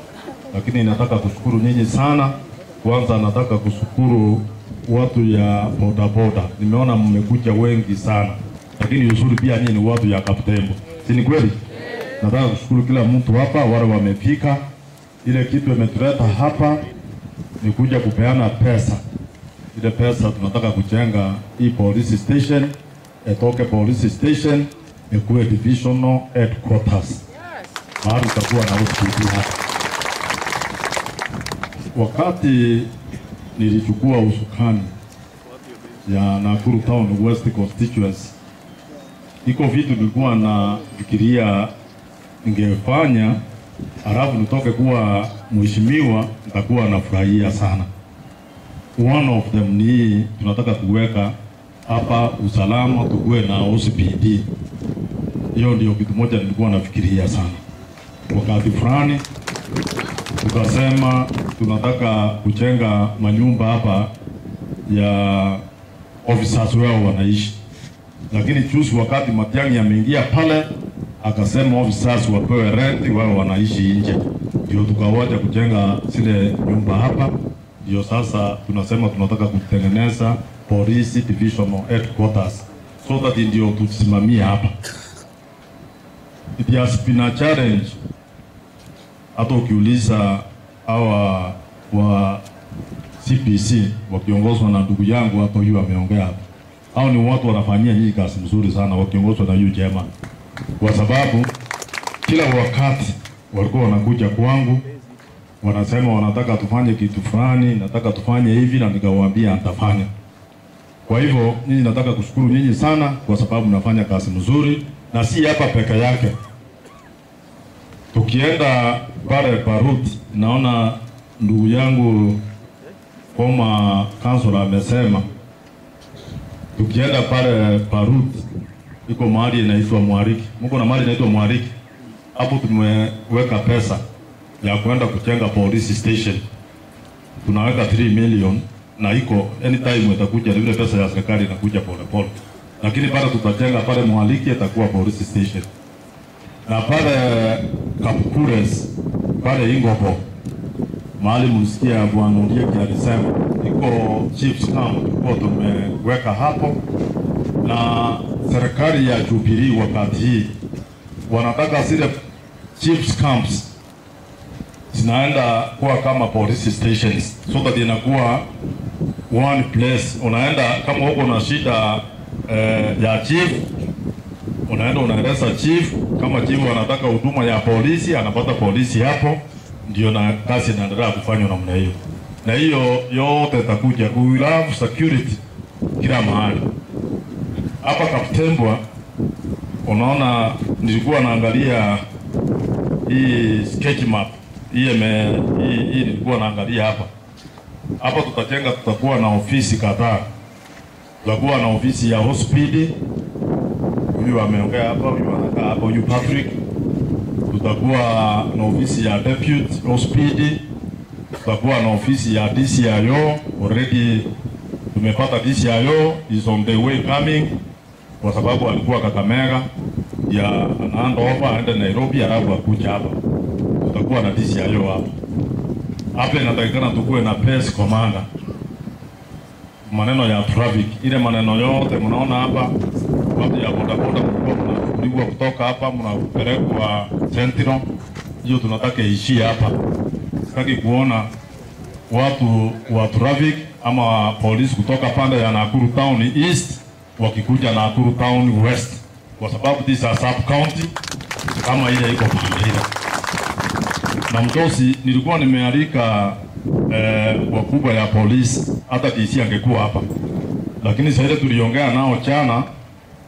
lakini nataka kushukuru nyinyi sana. Kwanza nataka kushukuru watu ya bodaboda. Nimeona mmekuja wengi sana. Lakini uzuri pia nyinyi ni watu ya Kaptembwa. Si ni kweli? Nataka kushukuru kila mtu hapa wale wamefika. Ile kitu imetuleta hapa ni kuja kupeana pesa. Ile pesa tunataka kujenga hii police station, etoke police station, ikuwe divisional headquarters. Mahali tutakuwa na hospitali hapa. Wakati nilichukua usukani ya Nakuru Town West Constituency, iko vitu nilikuwa nafikiria ningefanya, alafu nitoke kuwa mheshimiwa, nitakuwa nafurahia sana. One of them ni tunataka kuweka hapa usalama, tukuwe na OCPD. Hiyo ndio kitu moja nilikuwa nafikiria sana. Wakati fulani tukasema tunataka kujenga manyumba hapa ya officers wao wanaishi, lakini juzi wakati Matiang'i ameingia pale akasema officers wapewe rent, wao wanaishi nje. Ndio tukawacha kujenga zile nyumba hapa. Ndio sasa tunasema tunataka kutengeneza police divisional headquarters so that ndio tusimamie hapa. It has been a challenge. Hata ukiuliza hawa wa CPC wakiongozwa na ndugu yangu hapa, huyu ameongea hapa, hao ni watu wanafanyia nyinyi kazi mzuri sana wakiongozwa na huyu Jema, kwa sababu kila wakati walikuwa wanakuja kwangu wanasema wanataka tufanye kitu fulani, nataka tufanye hivi, na nikawaambia nitafanya. Kwa hivyo nyinyi nataka kushukuru nyinyi sana kwa sababu mnafanya kazi mzuri, na si hapa peke yake. Tukienda pale Parut, naona ndugu yangu kama kansula amesema tukienda pale Parut iko mahali inaitwa Mwariki. Mko na mahali inaitwa Mwariki. Hapo tumeweka pesa ya kwenda kujenga police station. Tunaweka 3 million na iko anytime itakuja ile pesa ya serikali inakuja pole pole. Lakini pale tutajenga pale Mwariki itakuwa police station. Na pale Kapkures pale Ingopo mahali msikia Bwana Ndieki alisema iko chiefs camp kwa tumeweka hapo, na serikali ya Jubilee wakati hii wanataka zile chiefs camps zinaenda kuwa kama police stations, so that inakuwa one place. Unaenda kama uko na shida ya chief, unaenda unaeleza chief, kama chief anataka huduma ya polisi anapata polisi hapo, ndio na kazi inaendelea kufanywa namna hiyo. Na hiyo yote itakuja ku have security kila mahali. Hapa Kaptembwa unaona nilikuwa naangalia hii sketch map. Hii nilikuwa naangalia hapa. Hapa tutajenga, tutakuwa na ofisi kadhaa. Tutakuwa na ofisi ya hospitali. Huyu ameongea hapa, huyu anakaa hapa, huyu Patrick. Tutakuwa na ofisi ya deputy hospitali. Tutakuwa na ofisi ya DCIO. Already tumepata DCIO, is on the way coming, kwa sababu alikuwa Kakamega ya anaenda aende Nairobi alafu akuja hapa. Tutakuwa na DCIO hapa. Hapa inatakikana tukue na press commander. Maneno ya traffic, ile maneno yote mnaona hapa, watu ya bodaboda mnachukuliwa kutoka hapa mnapelekwa Central. Hiyo tunataka iishie hapa. Sitaki kuona watu wa traffic ama polisi kutoka pande ya Nakuru Town East wakikuja Nakuru Town West, kwa sababu this is a sub county kama ile iko pande ile. Na mtosi nilikuwa nimealika wakubwa ya polisi, hata DC angekuwa hapa, lakini sasa tuliongea nao jana,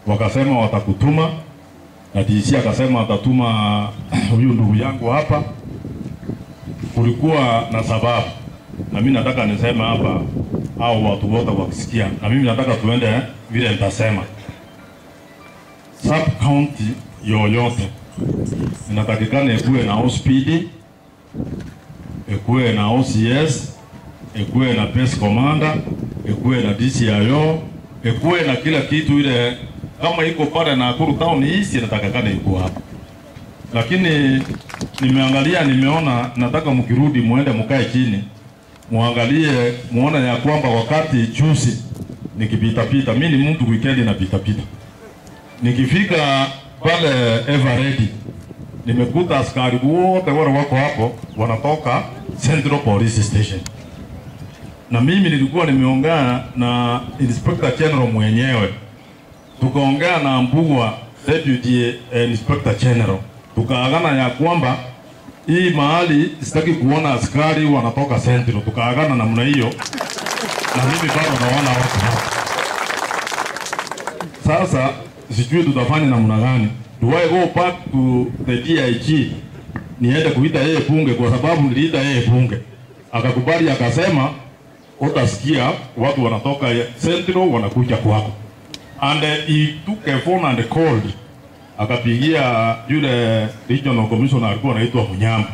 wakasema watakutuma, na DC akasema atatuma huyu ndugu yangu hapa. Kulikuwa na sababu, na mimi nataka niseme hapa au watu wote wakisikia, na mimi nataka tuende vile nitasema. Sub county yoyote inatakikana ikuwe na hospitali, ikuwe na OCS, ikuwe na press commander, ikuwe na DCIO, ikuwe na kila kitu ile kama iko pale na Nakuru Town East inatakikana ikuwe hapa. Lakini nimeangalia, nimeona, nataka mkirudi muende mkae chini muangalie, muone ya kwamba wakati juzi nikipita, mimi ni mtu weekend na pita, nikifika pale Everready nimekuta askari wote wale wako hapo wanatoka Central Police Station, na mimi nilikuwa nimeongea na Inspector General mwenyewe, tukaongea na Mbugua Deputy Inspector General, tukaagana ya kwamba hii mahali sitaki kuona askari wanatoka Central. Tukaagana namna hiyo, na mimi bado naona watu hapa. Sasa sijui tutafanya namna gani. Do I go back to the DIG niende kuita yeye bunge, kwa sababu niliita yeye bunge akakubali, akasema utasikia watu wanatoka Central wanakuja kwako. And he took a phone and called, akapigia yule regional commissioner alikuwa anaitwa Munyamba,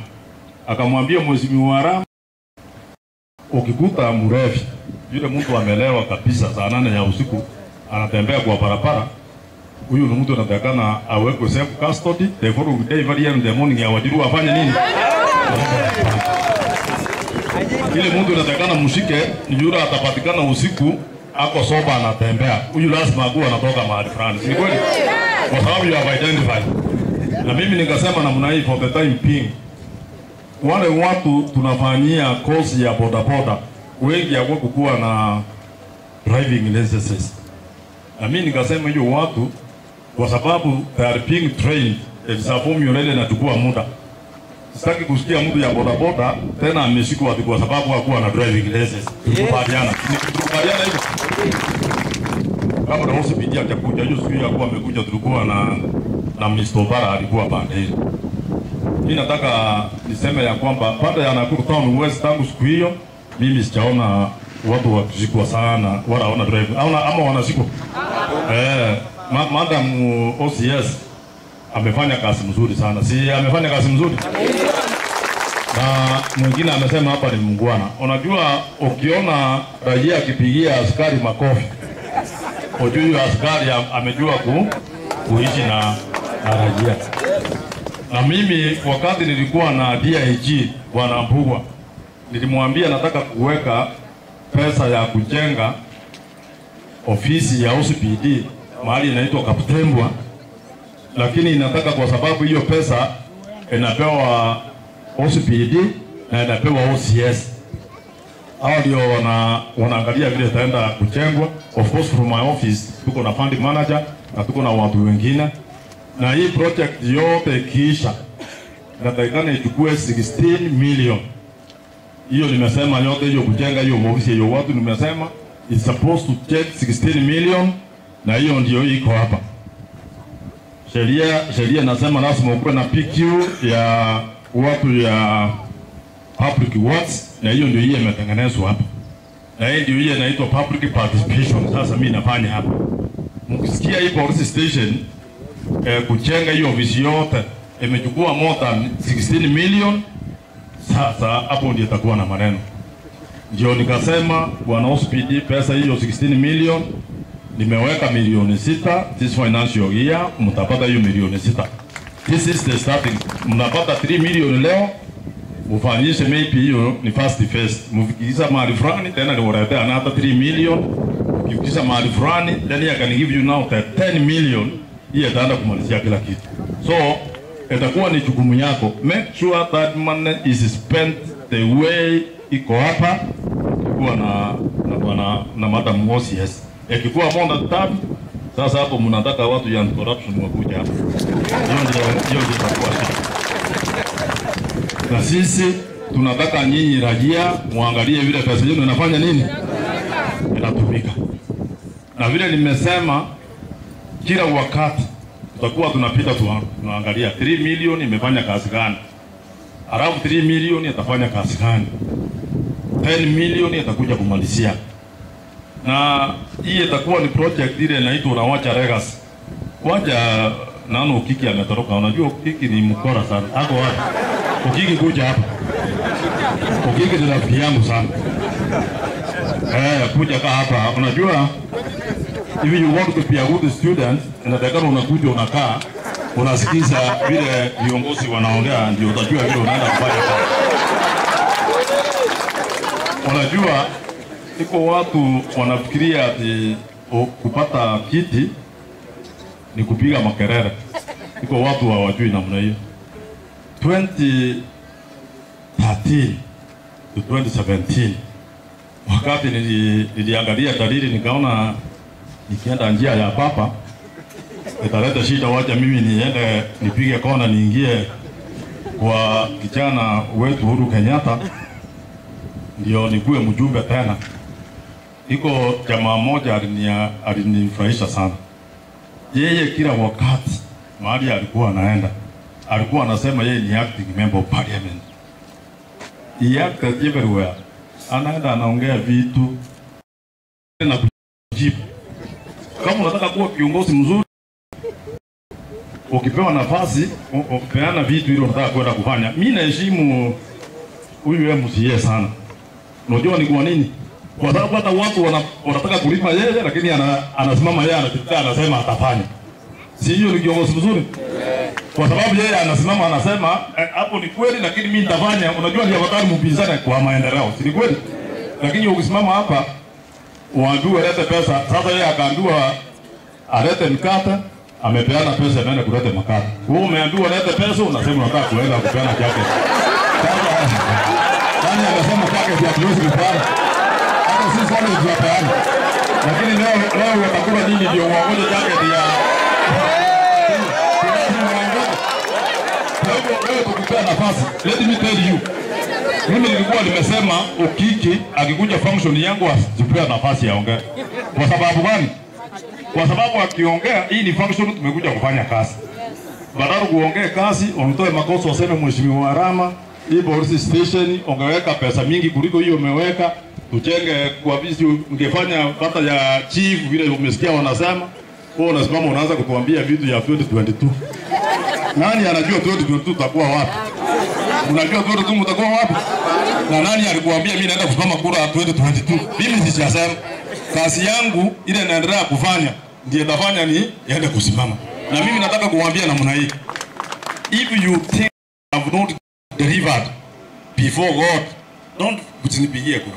akamwambia Mheshimiwa Arama, ukikuta mrefi yule mtu amelewa kabisa saa 8 ya usiku anatembea kwa barabara, huyu ni mtu anatakana awekwe self custody the following day very early in the morning, awajiriwa afanye nini. Ile mtu anatakana mshike ni yule atapatikana usiku ako soba anatembea, huyu lazima akuwe anatoka mahali fulani, si kweli? Kwa sababu you have identified. Na mimi nikasema namna hii for the time being, wale watu tunafanyia course ya bodaboda wengi hapo kukuwa na driving licenses. Na mimi nikasema hiyo watu kwa sababu they are being trained, exam formula na tukua muda. Sitaki kusikia mtu ya bodaboda tena ameshikwa kwa sababu hakuwa na driving license. Tukubaliana. Tukubaliana hivyo. Kama na hospitali atakuja hiyo siku hakuwa amekuja, tulikuwa na Mr. Bara alikuwa pande hiyo. Mimi nataka niseme ya kwamba baada ya Nakuru Town West tangu siku hiyo mimi sijaona watu wakishikwa sana wala wana drive ama wanashikwa. Madam OCS amefanya kazi mzuri sana. Si amefanya kazi mzuri? Na mwingine amesema hapa ni mungwana. Unajua ukiona raia akipigia askari makofi, ujue askari amejua kuishi na raia. Na mimi wakati nilikuwa na DIG Bwana Mbugua, nilimwambia nataka kuweka pesa ya kujenga ofisi ya OCPD mahali inaitwa Kaptembwa, lakini inataka kwa sababu hiyo pesa inapewa OCPD na inapewa OCS. Hao ndio wanaangalia vile itaenda kujengwa. Of course from my office tuko na fund manager na tuko na watu wengine, na hii project yote ikiisha inatakikana ichukue 16 million. Hiyo nimesema yote hiyo kujenga hiyo ofisi hiyo watu nimesema it's supposed to take 16 million, na hiyo ndio iko hapa. Sheria nasema lazima ukuwe na PQ ya watu ya public works, na hiyo ndio imetengenezwa hapa. Na hiyo ndio inaitwa public participation. Sasa mimi nafanya hapa. Mkisikia hii police station kujenga hiyo ofisi yote imechukua more than 16 million, sasa hapo ndio itakuwa na maneno. Ndio nikasema Bwana OCPD pesa hiyo 16 million nimeweka milioni 6 this financial year, mtapata hiyo milioni 6. This is the starting. Mnapata 3 million leo, ufanyishe maybe hiyo ni first phase. Mfikisha mahali fulani tena ni waletea another 3 million. Mfikisha mahali fulani then I can give you now 10 million. Hii itaenda kumalizia kila kitu. So itakuwa ni jukumu yako. Make sure that money is spent the way iko hapa. Kuwa na Madam OCS. Ikikuwa monda tatu, sasa hapo mnataka watu ya corruption wakuja hapa. Hiyo ndio itakuwa. Na sisi tunataka nyinyi raia muangalie vile pesa yenu inafanya nini? Inatumika. Na vile nimesema kila wakati tutakuwa tunapita tunaangalia 3 million imefanya kazi gani? Alafu 3 million itafanya kazi gani? 10 million itakuja kumalizia. Na hii itakuwa ni project ile inaitwa Unawacha Legacy. Kwanza nano Ukiki ametoroka. Unajua Ukiki ni mkora sana. Hapo wapi? Ukiki kuja hapa. Ukiki ni rafiki yangu sana. Kuja hapa. Unajua if you want to be a good student, inatakana unakuja unakaa unasikiza vile viongozi wanaongea, ndio utajua vile unaenda kufanya kazi. Unajua iko watu wanafikiria ati kupata kiti ni kupiga makelele. Iko watu hawajui namna hiyo. 2013 to 2017 wakati niliangalia dalili nikaona nikienda njia ya papa italeta shida, wacha mimi niende nipige kona niingie kwa kijana wetu Uhuru Kenyatta ndio nikuwe mjumbe tena. Iko jamaa moja alinifurahisha sana. yeye kila wakati mahali alikuwa anaenda alikuwa anasema yeye ni acting member of parliament. He acted everywhere. Anaenda anaongea vitu na kujibu. Kama unataka kuwa kiongozi mzuri, ukipewa nafasi, upeana vitu ili unataka kwenda kufanya. Mimi naheshimu huyu MCA sana. Unajua ni kwa nini? Kwa sababu hata watu wanataka kulipa yeye, lakini anasimama yeye anatetea, anasema atafanya. Si hiyo ni kiongozi mzuri? Kwa sababu yeye anasimama anasema hapo ni kweli, lakini mimi nitafanya. Unajua ni afadhali mpinzani kwa maendeleo, si kweli? Lakini ukisimama hapa uambiwe lete pesa, sasa yeye akaambiwa alete mkate, amepeana pesa ameenda kuleta mkate. Wewe umeambiwa lete pesa, unasema unataka kuenda kupeana jacket. Sasa nani anasema jacket ya tuwezi kupana? Hata sisi wale tunapeana. Lakini leo watakula nini ndio waongoje jacket ya wewe tukupea nafasi. Let me tell you. Mimi nilikuwa nimesema Okiki akikuja function yangu asipea nafasi yaongee. Kwa sababu gani? Kwa sababu akiongea hii ni function tumekuja kufanya kazi. Badala kuongea kazi, ondoe makosa waseme mheshimiwa Rama, hii police station ongeweka pesa mingi kuliko hiyo umeweka. Tujenge kwa visi ungefanya hata ya chief vile umesikia wanasema. Wewe unasimama unaanza kutuambia vitu ya 2022. Nani anajua 2022 tutakuwa wapi? Unajua 2022 tutakuwa wapi? Na nani alikuambia mimi naenda kusimama kura 2022? Mimi sijasema. Kazi yangu ile naendelea kufanya ndiye nafanya ni yaende kusimama. Na mimi nataka kuwaambia namna hii. If you think I have not delivered before God, don't kunipigie kura.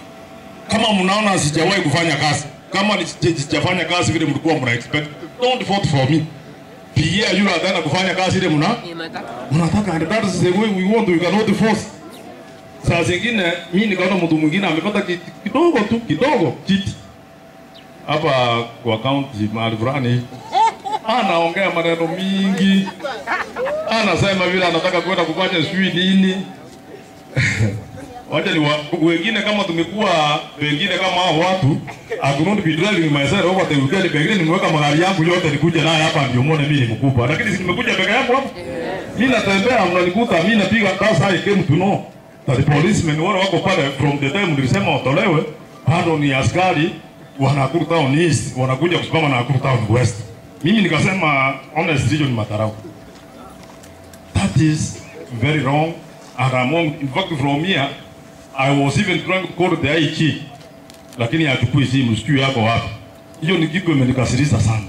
Kama mnaona sijawahi kufanya kazi, kama sijafanya kazi vile mlikuwa mna expect, don't vote for me. Pigia yule ataenda kufanya kazi ile mnataka, and that is the way we want. We cannot force. Saa zingine mimi nikaona mtu mwingine amepata kidogo kiti hapa kwa county mahali fulani, anaongea maneno mingi, anasema vile anataka kwenda kufanya shui nini. Wacha ni wengine kama tumekuwa wengine kama hao watu, I could not be driving myself over the weekend, pengine nimeweka magari yangu yote nikuja naye hapa ndio muone mimi ni mkubwa, lakini si nimekuja peke yangu hapa. Mimi natembea mnanikuta, mimi napiga kazi. I came to know that the policemen wale wako pale from the time nilisema watolewe, bado ni askari wa Nakuru Town East wanakuja kusimama na Nakuru Town West. Mimi nikasema honest region Matarau. That is very wrong, and among in fact from here I was even trying to call the IG, lakini hachukui simu, sijui yako wapi. Hiyo ni kitu imenikasirisha sana,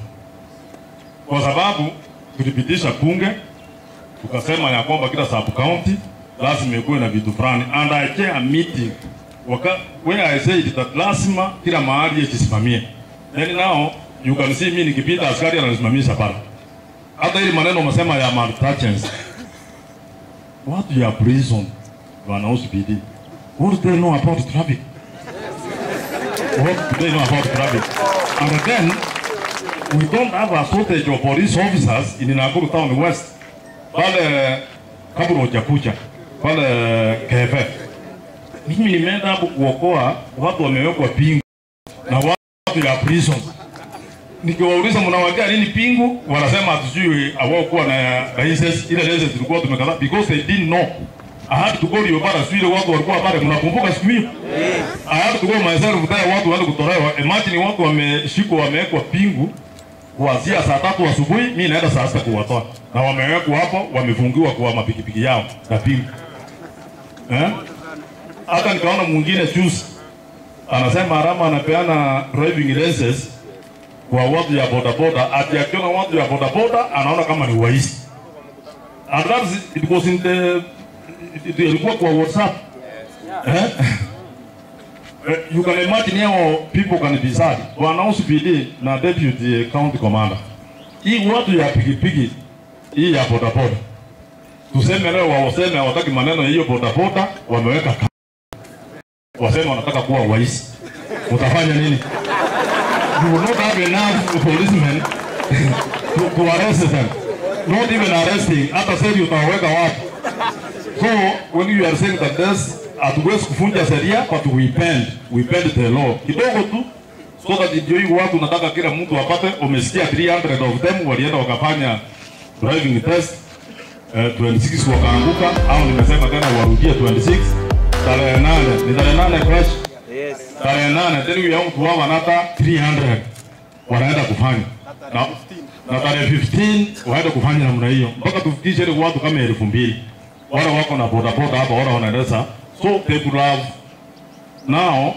kwa sababu tulipitisha bunge tukasema ya kwamba kila sub county lazima ikuwe na vitu fulani, and I chair a meeting when I said that lazima kila mahali ijisimamie. Then now you can see me nikipita askari anasimamisha pale. Hata ile maneno umesema ya malpractice, watu ya prison wana OCPD, what do they know about traffic? What do they know about traffic? And then we don't have a shortage of police officers in Nakuru Town West. Pale kabla hujakuja pale KF, mimi nimeenda hapo kuokoa watu wamewekwa pingu na watu ya prison. Nikiwauliza mnawajia nini pingu, wanasema hatujui hawakuwa na license. Ile license tulikuwa tumekataa because they didn't know. I had to go to Yobara, sio watu walikuwa pale, mnakumbuka siku hiyo? I had to go myself tayari watu waende kutolewa. Imagine watu wameshikwa wamewekwa pingu kuanzia saa 3 asubuhi, mimi naenda saa 6 kuwatoa. Na wamewekwa hapo, wamefungiwa kwa mapikipiki yao na pingu. Hata nikaona mwingine juice anasema Rama anapeana driving license kwa watu ya bodaboda, ati akiona watu ya bodaboda anaona kama ni waizi. And that it was in the ilikuwa kwa WhatsApp. You can imagine how people can be sad. Bwana OCPD na deputy county commander, hii watu ya pikipiki hii ya bodaboda, tuseme leo waseme hawataki maneno ya hiyo bodaboda, wameweka waseme wanataka kuwa waizi, utafanya nini? You will not have enough policemen to arrest them. Not even arresting, hata sasa utaweka wapi? So when you are saying that this hatuwezi kufunja sheria, but we bend the law kidogo tu, So that ndio hiyo watu nataka kila mtu apate. Umesikia 300 of them walienda wakafanya driving test 26 wakaanguka, au nimesema tena warudie 26 tarehe 8. Ni tarehe 8 crash. Yes. Tarehe 8 then we have to have another 300 wanaenda kufanya. Na tarehe 15 waenda kufanya namna hiyo mpaka tufikishe ile watu kama 2000 wale wako na boda boda hapa wale wanaendesha. So they could have now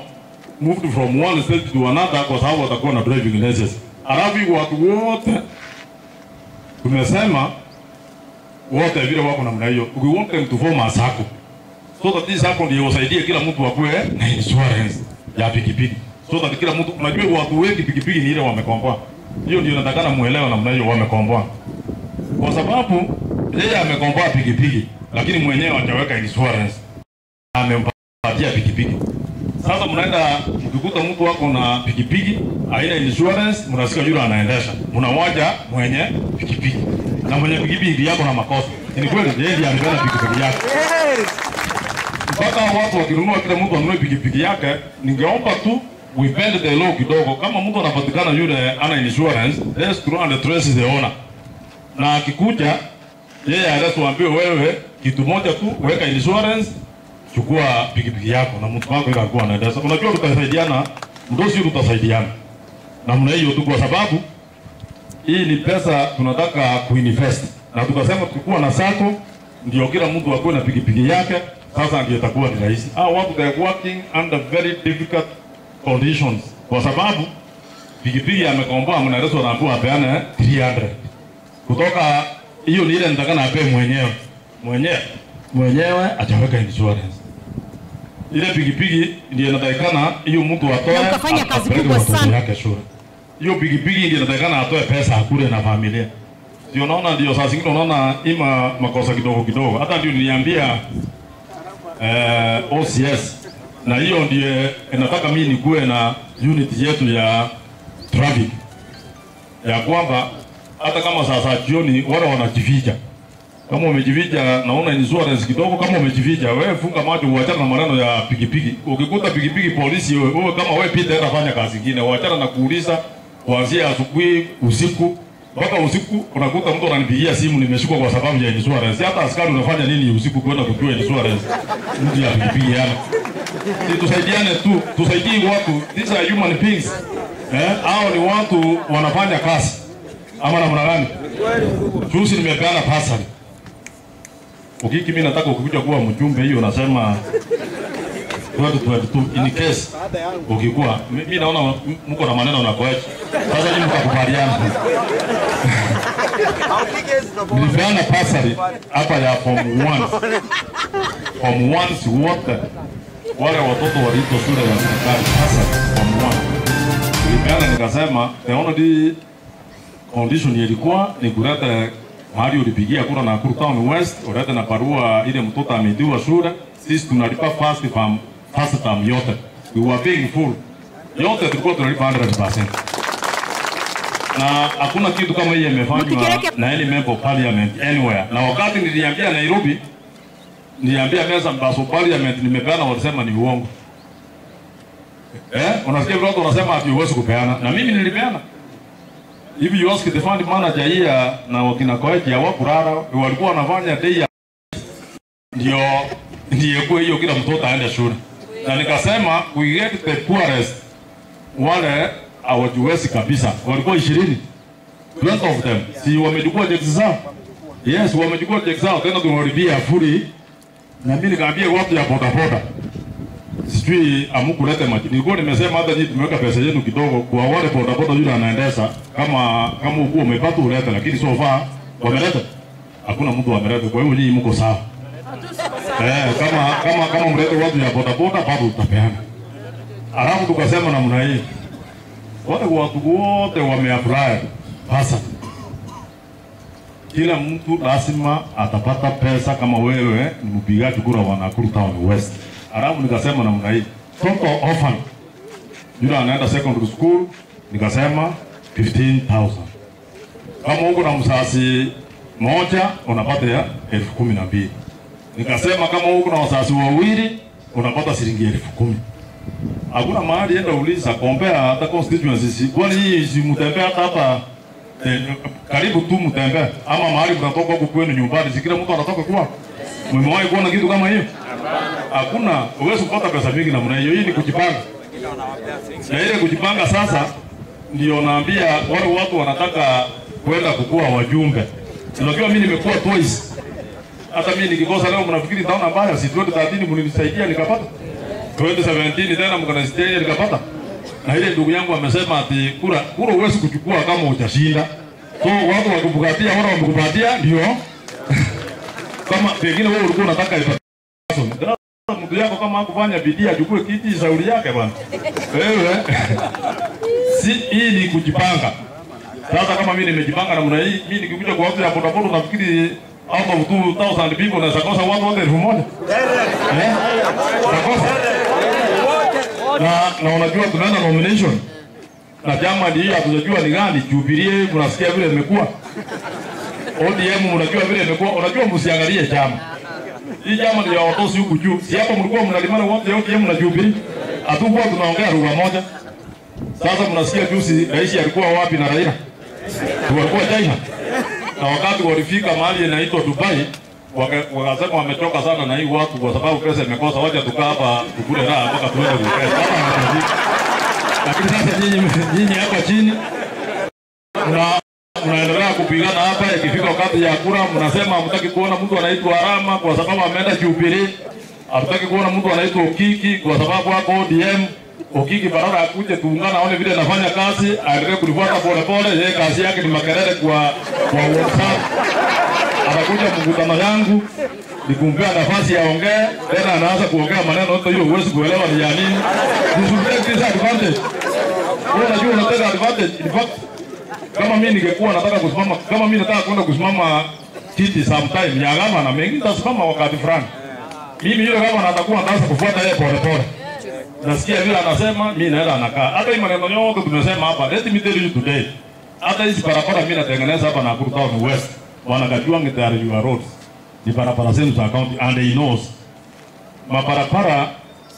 moved from one state to another kwa sababu watakuwa na driving license. Alafu watu wote tumesema wote vile wako namna hiyo, we want them to form a SACCO so that this SACCO ndio usaidie kila mtu akue na insurance ya pikipiki, so that kila mtu, unajua watu wengi pikipiki ni ile wamekomboa. Hiyo ndio natakana muelewe namna hiyo, wamekomboa kwa sababu yeye amekomboa pikipiki lakini mwenyewe hajaweka insurance, amempatia pikipiki. Sasa mnaenda mkikuta mtu wako na pikipiki haina insurance, mnasikia yule anaendesha, mnawaja mwenye pikipiki na mwenye pikipiki ndiye yako na makosa. Ni kweli yeye ndiye anabeba pikipiki yake. Mpaka watu wakinunua, kila mtu anunue pikipiki yake. Ningeomba tu we bend the law kidogo. Kama mtu anapatikana yule ana insurance, let's go and trace the owner. Na akikuja yeye anatuambia wewe kitu moja tu, weka insurance, chukua pikipiki yako na mtu wako alikuwa anaendesha. Unajua tutasaidiana, ndosi tutasaidiana. Namna hiyo tu, kwa sababu hii ni pesa tunataka kuinvest. Na tukasema tukikuwa na SACCO ndio kila mtu akuwe na pikipiki yake, sasa ndio itakuwa ni rahisi. Watu they are working under very difficult conditions kwa sababu pikipiki amekomboa, mnaelezwa anaambiwa apeane 300. Kutoka hiyo ni ile nitakana ape mwenyewe ataweka insurance. Ile pikipiki ndio inatakana hiyo mtu atoe, ukafanya kazi kubwa sana yake shule. Hiyo pikipiki ndio inatakana atoe pesa akule na familia. Ndio naona ndio saa zingine unaona ima makosa kidogo kidogo. Hata ndio niliambia OCS, na hiyo ndio inataka mimi nikuwe na unit yetu ya traffic ya kwamba hata kama sasa jioni wale wanajificha, kama umejificha naona insurance kidogo, kama umejificha wewe funga macho, uachana na maneno ya pikipiki. Ukikuta pikipiki polisi, wewe kama wewe pita fanya kazi nyingine, uachana na kuuliza kuanzia asubuhi usiku mpaka usiku. Unakuta mtu ananipigia simu, nimeshukua kwa sababu ya insurance. Hata askari unafanya nini usiku kwenda kujua insurance mtu ya pikipiki yana? Tusaidiane tu, tusaidie watu. These are human beings. Hao ni watu wanafanya kazi. Ama namna gani? Juzi nimepeana pasali. Ukiki mimi nataka ukikuja kuwa mjumbe, hiyo unasema 2022 in case ukikuwa, mimi naona mko na maneno na koecha. Sasa hivi mtakubaliana. Nilipeana pasali hapa ya form 1. Form 1 si wote wale watoto walito shule ya serikali, pasali form 1. Nilipeana nikasema the only condition ilikuwa ni kuleta mahali ulipigia kura na Nakuru Town West, ulete na barua ile mtoto ametiwa shule. Sisi tunalipa first term yote. We were paying full. Yote tulikuwa tunalipa 100%. Na hakuna kitu kama hiyo imefanywa na any member of parliament anywhere. Na wakati niliambia Nairobi, niliambia meza mbaso parliament nimepeana, walisema ni uongo. Unasikia watu wanasema ati huwezi kupeana, na mimi nilipeana. Hivi you ask the fund manager here na wakina Koech ya Wakurara walikuwa wanafanya day ya ndio kwa hiyo kila mtoto aende shule. Na nikasema we get the poorest, wale hawajiwezi kabisa, walikuwa 20 of them. Si wamechukua checks zao? Yes, wamechukua checks zao, tena tunawaribia free. Na mimi nikaambia watu ya boda boda, sijui amukulete maji. Nilikuwa nimesema hata nyinyi tumeweka pesa yetu kidogo kwa wale boda boda yule anaendesha, kama ukuu umepata ulete, lakini so far wameleta hakuna mtu ameleta. Kwa hiyo nyinyi mko sawa. Kama mlete watu ya boda boda bado utapeana. Alafu tukasema namna hii, wale watu wote wameapply pesa, kila mtu lazima atapata pesa kama wewe ni mpigaji kura wa Nakuru Town West. Alafu nikasema namna hii, total orphan yule anaenda secondary school nikasema 15,000. Kama uko na mzazi moja unapata ya 12,000. Nikasema kama uko na wazazi wawili unapata shilingi 10,000. Hakuna mahali enda uliza compare hata constituencies. Kwani hii si mtembea hapa karibu tu mtembea ama mahali mnatoka huko kwenu nyumbani, si kila mtu anatoka kwa. Mmewahi kuona kitu kama hiyo? Hakuna. Uwezo kupata pesa mingi namna hiyo. Hii ni kujipanga. Na ile kujipanga sasa ndio naambia wale watu wanataka kwenda kukua wajumbe. Unajua mimi nimekuwa twice. Hata mimi nikikosa leo mnafikiri nitaona mbaya, si 2013 mlinisaidia nikapata. 2017 tena mkanisaidia nikapata. Na ile ndugu yangu amesema ati kura huwezi kuchukua kama hujashinda. So watu wakupatia, wale wamekupatia ndio. Kama pengine wewe ulikuwa unataka mtu yako kama hakufanya bidii achukue kiti shauri yake bwana. Wewe si hii ni kujipanga. Sasa kama mimi nimejipanga namna hii, mimi nikikuja kwa watu ya bodaboda nafikiri out of 2000 people na sakosa watu wote 1000. Sakosa. Na unajua tunaenda nomination. Na chama hii hatujajua ni gani, Jubilee mnasikia vile imekuwa. ODM mnajua vile imekuwa, unajua msiangalie chama. Hii chama ndio watosi huku juu. Si hapa mlikuwa mnalimana wote ODM na Jubilee. Hatukuwa tunaongea lugha moja. Sasa mnasikia juzi rais alikuwa wapi na Raila? Walikuwa China. Na wakati walifika mahali inaitwa Dubai, wakasema wamechoka sana na hii watu kwa sababu pesa imekosa, wacha tukaa hapa tukule raha mpaka tuende kukesha. Lakini sasa nyinyi hapa chini mnaendelea kupigana hapa, ikifika wakati ya kura mnasema hamtaki kuona mtu anaitwa Arama kwa sababu ameenda Jubilee. Hatutaki kuona mtu anaitwa Okiki kwa sababu hapo ODM. Okiki barara akuje tuungana aone vile anafanya kazi, aendelee kulifuata pole pole, yeye kazi yake ni makelele kwa WhatsApp. Atakuja mkutano yangu, nikumpea nafasi ya ongea, tena anaanza kuongea maneno yote hiyo huwezi kuelewa ni ya nini. This advantage. Wewe unajua unataka advantage. In fact, kama mimi ningekuwa nataka kusimama, kama mimi nataka kwenda kusimama kiti sometime ya gama na mengi nitasimama wakati fulani. Mimi yule kama natakuwa naanza kufuata yeye pole pole. Nasikia vile anasema, mimi naenda anakaa. Hata hii maneno yote tumesema hapa, let me tell you today. Hata hizi barabara mimi natengeneza hapa na Nakuru Town West. Wanakajua ngitari your roads. Ni barabara zenu za county and he knows. Mabarabara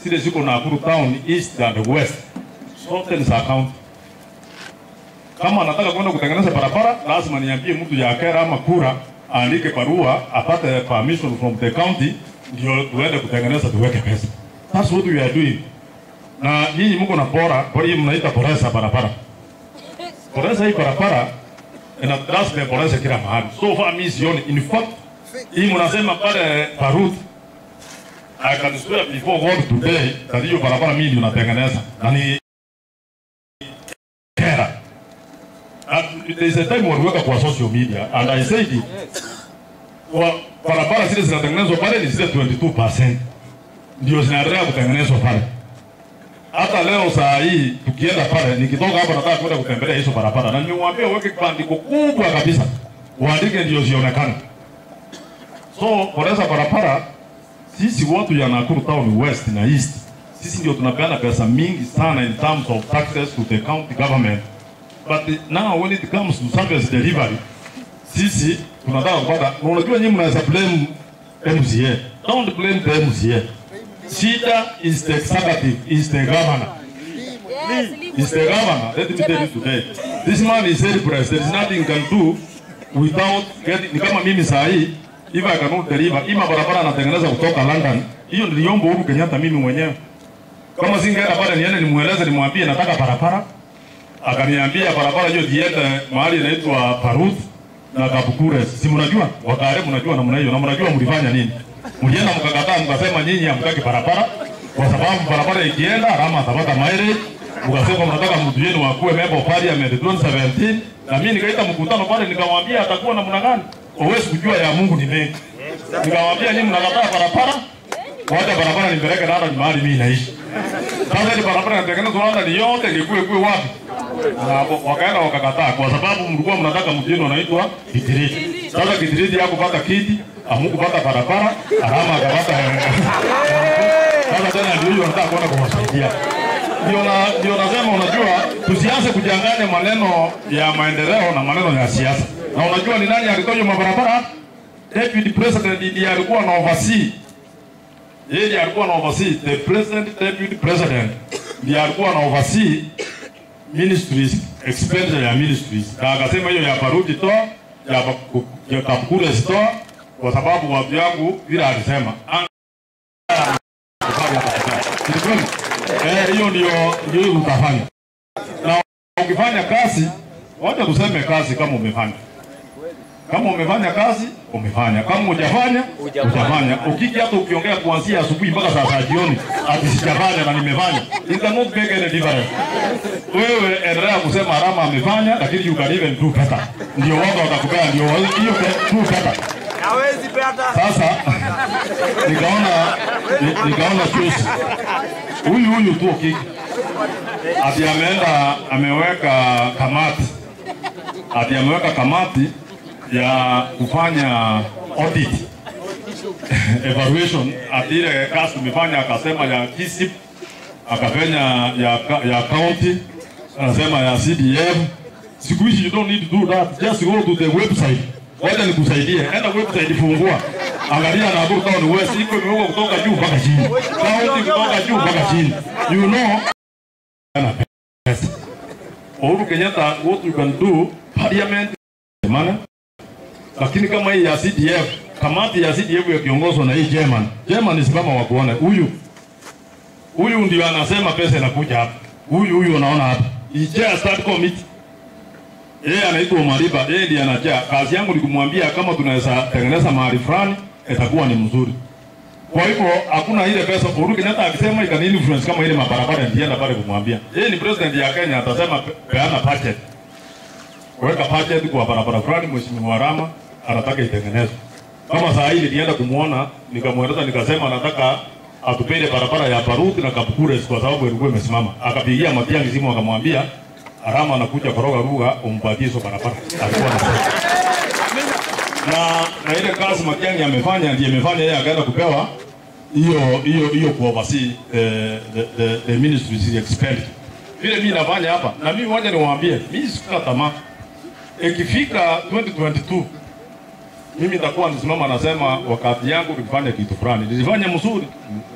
zile ziko Nakuru Town East and West. Zote ni za county. Kama anataka kwenda kutengeneza barabara, lazima niambie mtu ya kera ama kura, aandike barua, apate permission from the county, ndio tuende kutengeneza tuweke pesa. That's what we are doing. Na nyinyi mko na bora, kwa hiyo mnaita boresa barabara. Boresa hii barabara ina lazima boresa kila mahali. So far mimi sioni. In fact, hii mnasema pale Parut, I can swear before God today that hiyo barabara mimi ndio natengeneza. Na ni kera. There is a time waliweka kwa social media and I said it. Kwa barabara zile zinatengenezwa pale ni zile 22%. Ndio zinaendelea kutengenezwa pale. Hata leo saa hii tukienda pale, nikitoka hapa nataka kwenda kutembelea hizo barabara. Na nimemwambia weke bandiko kubwa kabisa. Uandike ndio zionekane. So, boresa barabara, sisi watu ya Nakuru Town West na East, sisi ndio tunapeana pesa mingi sana in terms of taxes to the county government. But now when it comes to service delivery, sisi tunataka kupata, unajua nyinyi mnaweza blame MCA. Don't blame the MCA. Shida is the executive, is the governor. Is the governor. Let me tell you today. This man is helpless. There is nothing he can do without getting. Ni kama mimi saa hii, if I cannot deliver, ima barabara natengeneza kutoka London, hiyo niliomba Uhuru Kenyatta mimi mwenyewe. Kama singeenda pale niende nimueleze nimwambie nataka barabara, akaniambia barabara hiyo diende mahali inaitwa Parut na Kapukure. Si mnajua? Wakare mnajua namna hiyo, na mnajua mlifanya nini? Mlienda mkakataa mkasema nyinyi hamtaki barabara kwa sababu barabara ikienda Rama atapata mileage. Mkasema mnataka mtu yenu akuwe member of parliament 2017, na mimi nikaita mkutano pale nikamwambia atakuwa namna gani. Huwezi kujua ya Mungu ni mengi. Nikamwambia nyinyi mnakataa barabara, wacha barabara nipeleke hata mahali mimi naishi. Sasa ile barabara inatengenezwa hata ni yote ingekuwa wapi? Wakaenda wakakataa kwa sababu mlikuwa mnataka mtu yenu anaitwa Kitiriti. Sasa Kitiriti hakupata kiti, hamukupata barabara, Arama akapata. Sasa tena ndio wanataka kwenda kuwasaidia. Ndio nasema unajua tusianze kujanganya maneno ya maendeleo na maneno ya siasa. Na unajua ni nani alitoa mabarabara? Deputy President ndiye alikuwa na oversee. Yeye alikuwa na oversee the President, Deputy President. ndiye alikuwa na oversee ministries, expenditure ya ministries. Na akasema hiyo ya Baruti toa, ya Kapkures toa, kwa sababu watu yangu vile alisema. Hiyo ndio utafanya. Na ukifanya kazi, wacha tuseme kazi kama umefanya. Kama umefanya kazi, umefanya. Kama hujafanya, hujafanya. Ukija hata ukiongea kuanzia asubuhi mpaka saa jioni, ati sijafanya na nimefanya. It cannot make any difference. Wewe endelea kusema Arama amefanya, lakini you can even do better. Ndio wao watakupea, ndio hiyo do better. Hawezi pata. Sasa nikaona choice. Huyu tu kiki. Ati ameweka kamati. Ati ameweka kamati ya kufanya audit evaluation. Ati ile kazi tumefanya akasema ya KISIP, akafanya ya county, anasema ya CDF. Siku hizi you don't need to do that, just go to the website. Wacha nikusaidie, enda website fungua, angalia Nakuru Town West iko imeuka kutoka juu mpaka chini, county kutoka juu mpaka chini, you know. Uhuru Kenyatta, what you can do, parliament maana, lakini kama hii ya CDF, kamati ya CDF ya kiongozwa na hii German ni simama wa kuona huyu ndio anasema pesa inakuja hapa, huyu unaona hapa, ije start committee. Yeye anaitwa Mariba, yeye ndiye anajaa. Kazi yangu ni kumwambia kama tunaweza tengeneza mahali fulani itakuwa ni mzuri. Kwa hivyo hakuna ile pesa. Uhuru Kenyatta akisema ikani influence kama ile mabarabara ndienda pale kumwambia. Yeye ni president ya Kenya, atasema peana budget. Weka budget kwa barabara fulani, Mheshimiwa Arama anataka itengenezwe. Kama saa hii nilienda kumuona, nikamweleza nikasema nataka atupende barabara ya Baruti na Kapkures kwa sababu ilikuwa imesimama. Akapigia Matiang'i simu akamwambia Arama anakuja koroga lugha umpatie hizo barabara. Alikuwa na ile kazi Matiang'i amefanya, ndiye amefanya yeye akaenda kupewa hiyo kuoversee the ministry's expenditure. Vile mimi nafanya hapa, na mimi waje niwaambie, mimi sikukata tamaa. Ikifika 2022 mimi nitakuwa nisimama nasema wakati yangu nikifanya kitu fulani, nilifanya mzuri,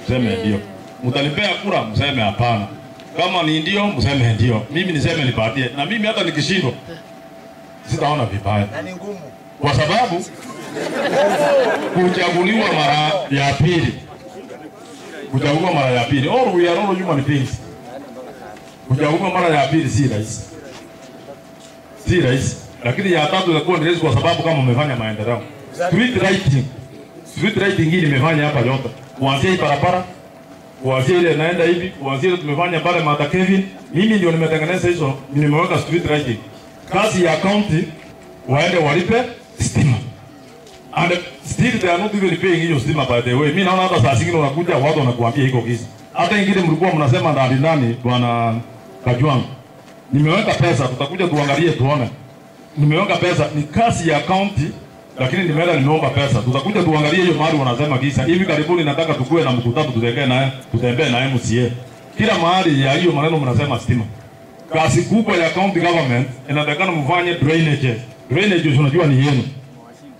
mseme ndio. Mtanipea kura, mseme hapana. Kama ni ndio, mseme ndio. Mimi niseme nipatie. Na mimi hata nikishindwa sitaona vibaya. Na ni ngumu. Kwa sababu kuchaguliwa mara ya pili. Kuchaguliwa mara ya pili. All we are all human beings. Kuchaguliwa mara ya pili si rahisi. Si rahisi. Lakini ya tatu inakuwa ni rahisi kwa sababu kama umefanya maendeleo. Street lighting hii nimefanya hapa yote. Kuanzia hii barabara, kuanzia ile naenda hivi, kuanzia ile tumefanya pale Mata Kevin, mimi ndio nimetengeneza hizo, nimeweka street lighting. Kazi ya county waende walipe stima. And still they are not even paying hiyo stima by the way. Mimi naona hata saa zingine unakuja watu wanakuambia iko kisa. Hata ingine mlikuwa mnasema ndani bwana Kajwang. Nimeweka pesa, tutakuja tuangalie tuone. Nimeweka pesa, ni kazi ya county, lakini nimeomba pesa. Tutakuja tuangalie hiyo mahali wanasema kisa. Hivi karibuni nataka tukue na mkutano tutembee na MCA. Kila mahali ya hiyo maneno mnasema stima. Kazi kubwa ya county government inatakana mfanye drainage. Drainage unajua ni yenu.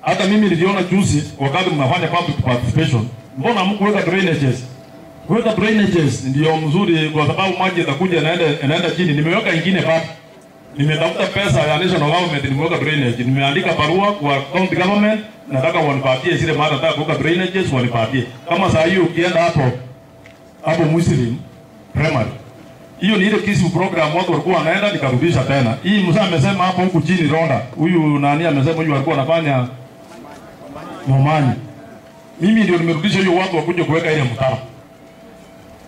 Hata mimi niliona juzi wakati mnafanya public participation, mbona mkuweka drainages? Kuweka drainages ndio mzuri kwa sababu maji yatakuja yanaenda chini. Nimeweka ingine pale. Nimetafuta pesa ya national government, nimeweka drainage. Nimeandika barua kwa county government, nataka wanipatie zile mara nataka kuweka drainages wanipatie. Kama saa hiyo ukienda hapo Muslim primary. Hiyo ni ile KISIP program watu walikuwa wanaenda nikarudisha tena. Hii mzee amesema hapo huku chini Ronda. Huyu nani amesema huyu alikuwa anafanya Momani. Mimi ndio nimerudisha hiyo watu wakuje kuweka ile mtaro.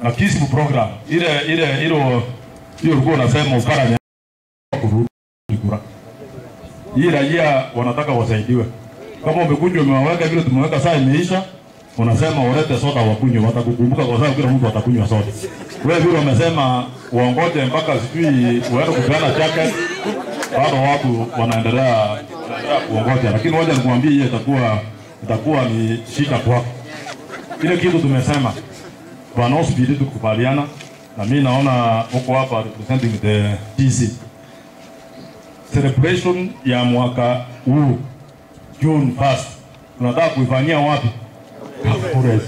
Na KISIP program. Ile hiyo ulikuwa unasema ukaranya kura. Hii raia wanataka wasaidiwe. Kama umekuja umewaweka vile tumeweka saa imeisha, unasema walete soda wakunywe, watakukumbuka kwa sababu kila mtu atakunywa soda. Wewe vile umesema uongoje mpaka sijui waende kupeana jacket, bado watu wanaendelea kuongoja, lakini waje nikwambie hii itakuwa ni shida kwako. Ile kitu tumesema bwana hospitali tukubaliana, na mimi naona huko hapa representing the DC celebration ya mwaka huu June 1st tunataka kuifanyia wapi? Kapkures.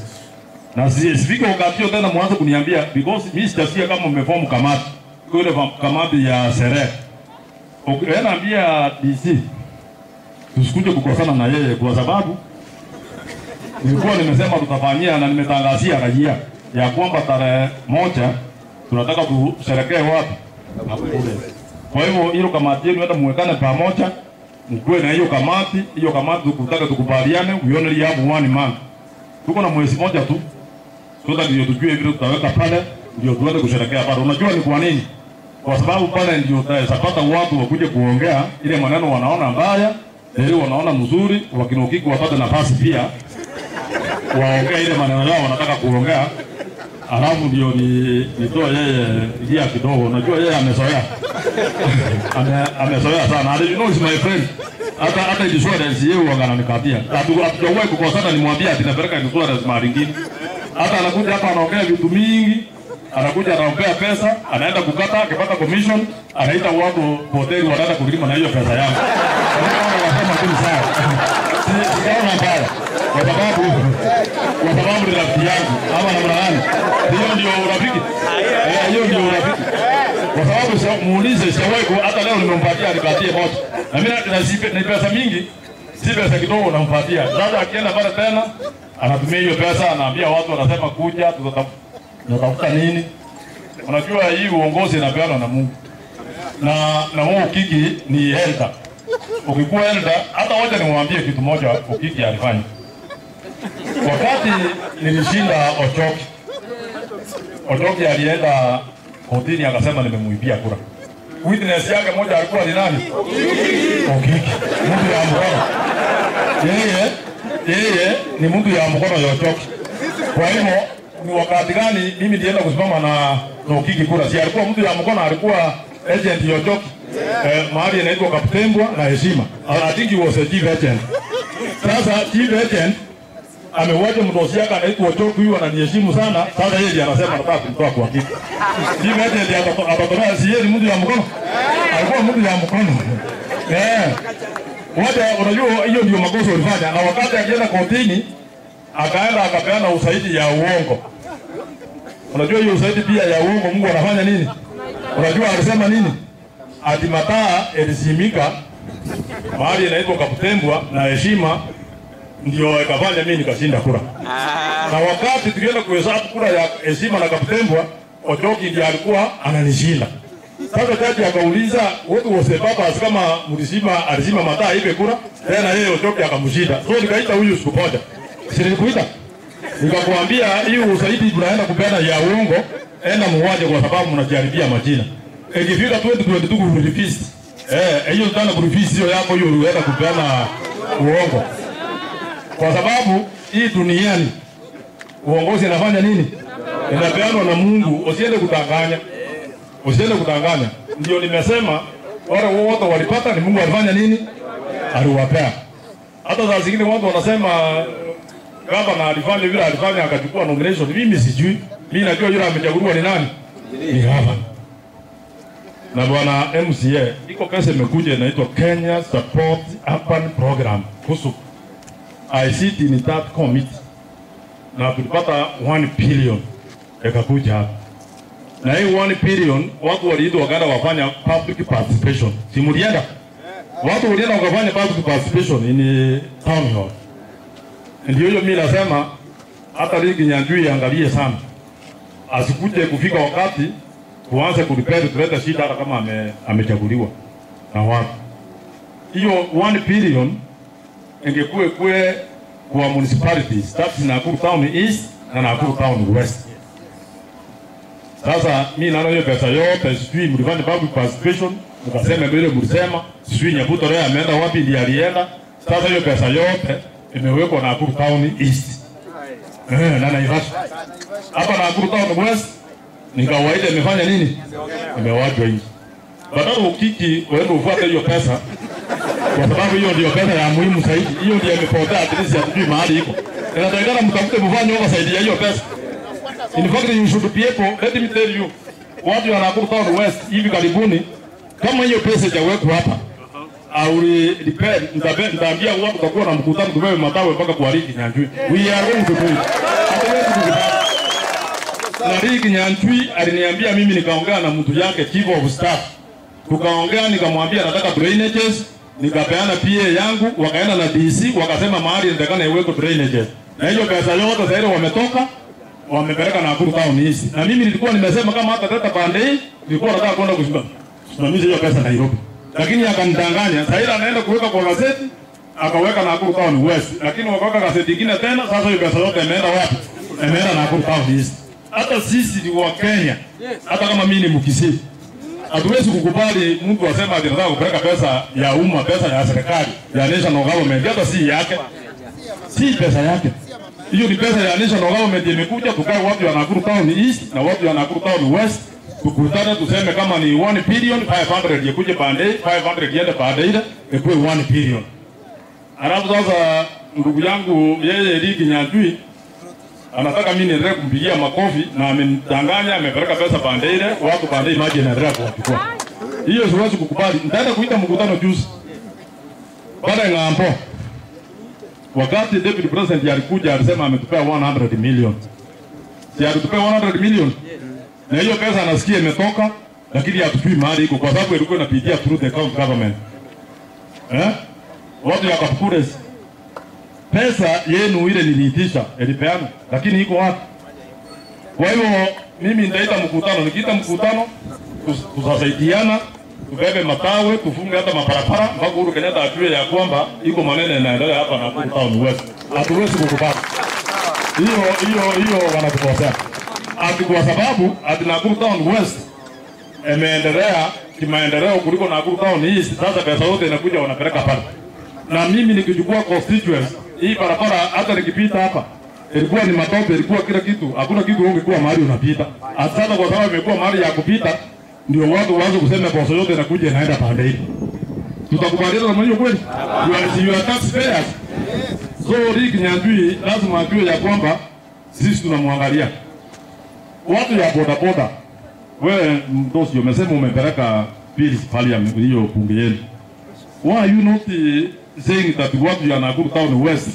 Na sifike wakati yote tena mwanzo kuniambia because mimi sitasikia kama mmeform kamati. Kwa ile kamati ya sherehe. Naambia DC tusikuje kukosana na yeye kwa sababu nilikuwa nimesema tutafanyia na nimetangazia raia ya kwamba tarehe 1 tunataka tusherekee wapi? Kwa hivyo hiyo kamati yenu hata muwekane pamoja, mkue na hiyo kamati tukutaka tukubaliane, we only have one month. Tuko na mwezi moja tu. Sote ndio tujue vile tutaweka pale ndio tuende kusherekea pale. Unajua ni kwa nini? Kwa sababu pale ndio utapata watu wakuje kuongea ile maneno wanaona mbaya, ili wanaona mzuri, wakinokiki wapate nafasi pia waongea ile maneno yao wanataka kuongea. Alafu ndio nitoa yeye njia kidogo. Unajua yeye amezoea. Amezoea sana. I know is my friend. Hata insurance yeye huanga ananikatia. Hatujawahi kukosana nimwambia atinapeleka insurance mara nyingine. Hata anakuja hapa anaongea vitu mingi. Anakuja anaongea pesa, anaenda kukata, akipata commission, anaita watu hoteli wanaenda kulima na hiyo pesa yangu. Wanasema tu sawa. Sikaona mbaya. Kwa sababu ni rafiki yangu ama namna gani? Hiyo ndio urafiki. Hiyo ndio urafiki. Kwa sababu muulize sijawahi hata leo nimempatia nikatie moja. Na mimi ni pesa mingi, si pesa kidogo nampatia. Sasa akienda pale tena anatumia hiyo pesa, anaambia watu wanasema kuja tunatafuta nini? Unajua hii uongozi inapeana na Mungu. Na Mungu kiki ni elder. Ukikuwa elder, hata wacha nimwambie kitu moja ukiki alifanya. Wakati nilishinda Ochoki alienda kotini akasema nimemuibia kura. Witness yake moja alikuwa ni nani? Okiki. Mtu ya mkono. Yeye ni mtu ya mkono ya Ochoki. Kwa hivyo ni wakati gani mimi nilienda kusimama na Okiki kura? Si alikuwa mtu ya mkono, alikuwa agent ya Ochoki. Mahali anaitwa Kaptembwa na Heshima. I think he was a chief agent. Sasa chief agent amewaje mdosi yake anaitwa Ochoki, huyu ananiheshimu sana. Sasa yeye ndiye anasema nataka kumtoa kwa kiti. Chief agent atatoa si yeye ni mtu ya mkono. Alikuwa mtu ya mkono. Unajua hiyo ndio makosa ulifanya, na wakati akienda kotini akaenda akapeana usaidi ya uongo. Unajua hiyo usaidi pia ya uongo Mungu anafanya nini? Unajua alisema nini? Ati mataa elisimika mahali inaitwa Kaptembwa na Heshima ndio ikafanya mimi nikashinda kura. Na wakati tulienda kuhesabu kura ya Heshima na Kaptembwa, Ochoki ndiye alikuwa ananishinda. Sasa jaji akauliza what was the purpose kama mlisima alisima mataa ipe kura tena yeye Ochoki akamshinda. So nikaita huyu siku moja. Nilikuita. Nikakwambia hiyo usaidi tunaenda kupeana ya uongo, enda muwaje kwa sababu mnajaribia majina. Ikifika 2022 kurifisi. Hiyo tena kurifisi hiyo yako hiyo unaenda kupeana uongo. Kwa sababu hii duniani uongozi inafanya nini? Inapeanwa na Mungu, usiende kudanganya. Usiende kudanganya. Ndio nimesema wale wote walipata ni Mungu alifanya nini? Aliwapea. Hata saa zingine watu wanasema gavana alifanya vile alifanya akachukua nomination. Mimi sijui. Mimi najua yule amechaguliwa ni nani? Ni gavana. Na bwana MCA, iko pesa imekuja inaitwa Kenya Support Urban Program. Kuhusu ICT ni that committee. Na tulipata 1 billion ikakuja hapa. Na hii 1 billion watu waliitwa wakaenda wafanya public participation. Si mlienda? Watu walienda wakafanya public participation in town hall. Ndio hiyo mimi nasema hata ligi Nyanjui angalie sana. Asikuje kufika wakati tuanze kulipenda tuleta shida hata kama amechaguliwa na watu. Hiyo 1 billion ingekuwe kwa municipalities, that's Nakuru Town East na Nakuru Town West. Sasa mimi naona hiyo pesa yote sijui mlifanya public participation, mkasema vile mlisema, sijui Nyabuto leo ameenda wapi ndiye alienda. Sasa hiyo pesa yote imewekwa na Nakuru Town East. Na Naivasha. Hapa Nakuru Town West ni kawaida imefanya nini? Imewajwa hivi. Badala ukiki wewe ufuate hiyo pesa. Kwa sababu hiyo ndio pesa ya muhimu zaidi. Hiyo ndio imepotea at least hatujui mahali iko. Inatakikana mtafute mfanye oversight hiyo pesa. In fact you should be able, let me tell you, watu wa Nakuru Town West hivi karibuni kama hiyo pesa itawekwa hapa au depend nitaambia watu tutakuwa na mkutano tuwewe matawe mpaka kwa ligi Nyanjui. We are going to do it. Na Rick Nyanchui aliniambia mimi, nikaongea na mtu yake chief of staff, tukaongea, nikamwambia nataka drainages, nikapeana PA yangu, wakaenda na DC wakasema mahali inatakana iweko drainages, na hiyo pesa yote sasa wametoka wamepeleka Nakuru Town East. Na mimi nilikuwa nimesema kama hata tata pande hii nilikuwa nataka kwenda kusimamisha hiyo pesa Nairobi, lakini akanidanganya. Sasa anaenda kuweka kwa gazeti, akaweka Nakuru Town West, lakini wakaweka gazeti nyingine tena. Sasa hiyo pesa yote imeenda wapi? Imeenda Nakuru Town East. Hata sisi ni wa Kenya, hata kama mimi ni Mkisii, hatuwezi kukubali mtu asema ati anataka kupeleka pesa ya umma, pesa ya serikali, ya national government, hata si yake, si pesa yake. Hiyo ni pesa ya national government imekuja, tukae watu wa Nakuru Town East na watu wa Nakuru Town West, tukutane tuseme kama ni 1 billion 500 yakuje pande 500 yende pande ile ikuwe 1 billion. Alafu sasa ndugu yangu yeye Rick Nyanchui anataka mimi niendelee kumpigia makofi, na amenidanganya, amepeleka pesa pande ile, watu pande maji inaendelea kuchukua. Hiyo siwezi kukubali. Nitaenda kuita mkutano juzi baada ya Ng'ambo. Wakati Deputy President alikuja alisema ametupea 100 million. Si alitupea 100 million? Na hiyo pesa anasikia imetoka, lakini hatujui mahali iko kwa sababu ilikuwa inapitia through the county government. Watu ya Kapkures, pesa yenu ile niliitisha ilipeana, lakini iko wapi? Kwa hiyo mimi nitaita mkutano, nikiita mkutano tutasaidiana, tubebe matawe, tufunge hata maparapara mpaka Uhuru Kenyatta ajue ya kwamba iko maneno yanaendelea hapa Nakuru Town West. Hatuwezi kukubali. Hiyo wanatukosea. Ati kwa sababu ati Nakuru Town West imeendelea kimaendeleo kuliko Nakuru Town East, sasa pesa yote inakuja wanapeleka pale. Na mimi nikichukua constituency hii barabara, hata nikipita hapa ilikuwa ni matope, ilikuwa kila kitu, hakuna kitu ungekuwa mahali unapita. Sasa kwa sababu imekuwa mahali ya kupita, ndio watu waanze kusema pesa yote inakuja inaenda pande hii. Tutakubaliana na hiyo kweli? You are taxpayers. So Rick Nyanchui lazima ajue ya kwamba sisi tunamwangalia. Watu ya boda boda, wewe mtosi umesema umepeleka bills parliament hiyo bunge yenu. Why are you not saying that watu ya Nakuru Town West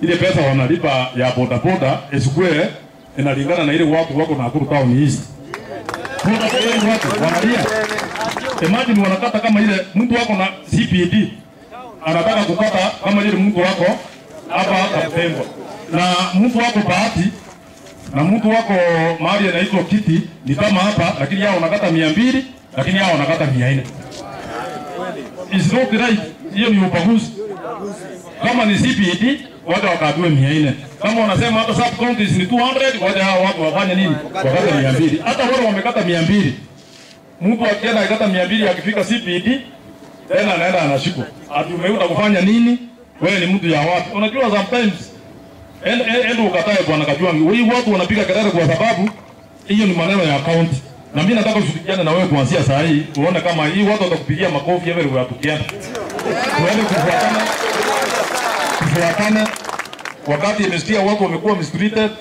ile pesa wanalipa ya boda boda esikwe inalingana na ile watu wako Nakuru Town East? Boda boda watu wanalia. Imagine wanakata kama ile mtu wako na CPD anataka kukata kama ile mtu wako hapa Kapembo, na mtu wako Bahati na mtu wako mahali anaitwa Kiti ni kama hapa, lakini yao wanakata 200, lakini yao wanakata 400. It's not right. Hiyo ni ubaguzi. Kama ni CPD waje wakatue 400. Kama wanasema hata sub counties ni 200, waje hao watu wafanye nini? Wakata 200. Hata wale wamekata 200. Mtu akienda akikata 200 akifika CPD tena anaenda anashikwa. Ati umeuta kufanya nini? Wewe ni mtu ya watu. Unajua sometimes endo ukatae bwana Kajwang'. Hii watu wanapiga kelele kwa sababu hiyo ni maneno ya county. Na mimi nataka ushirikiane na wewe kuanzia saa hii, uone kama hii watu watakupigia makofi wewe unatukiana. Tuende kufuatana. Wakati imesikia watu wamekuwa mistreated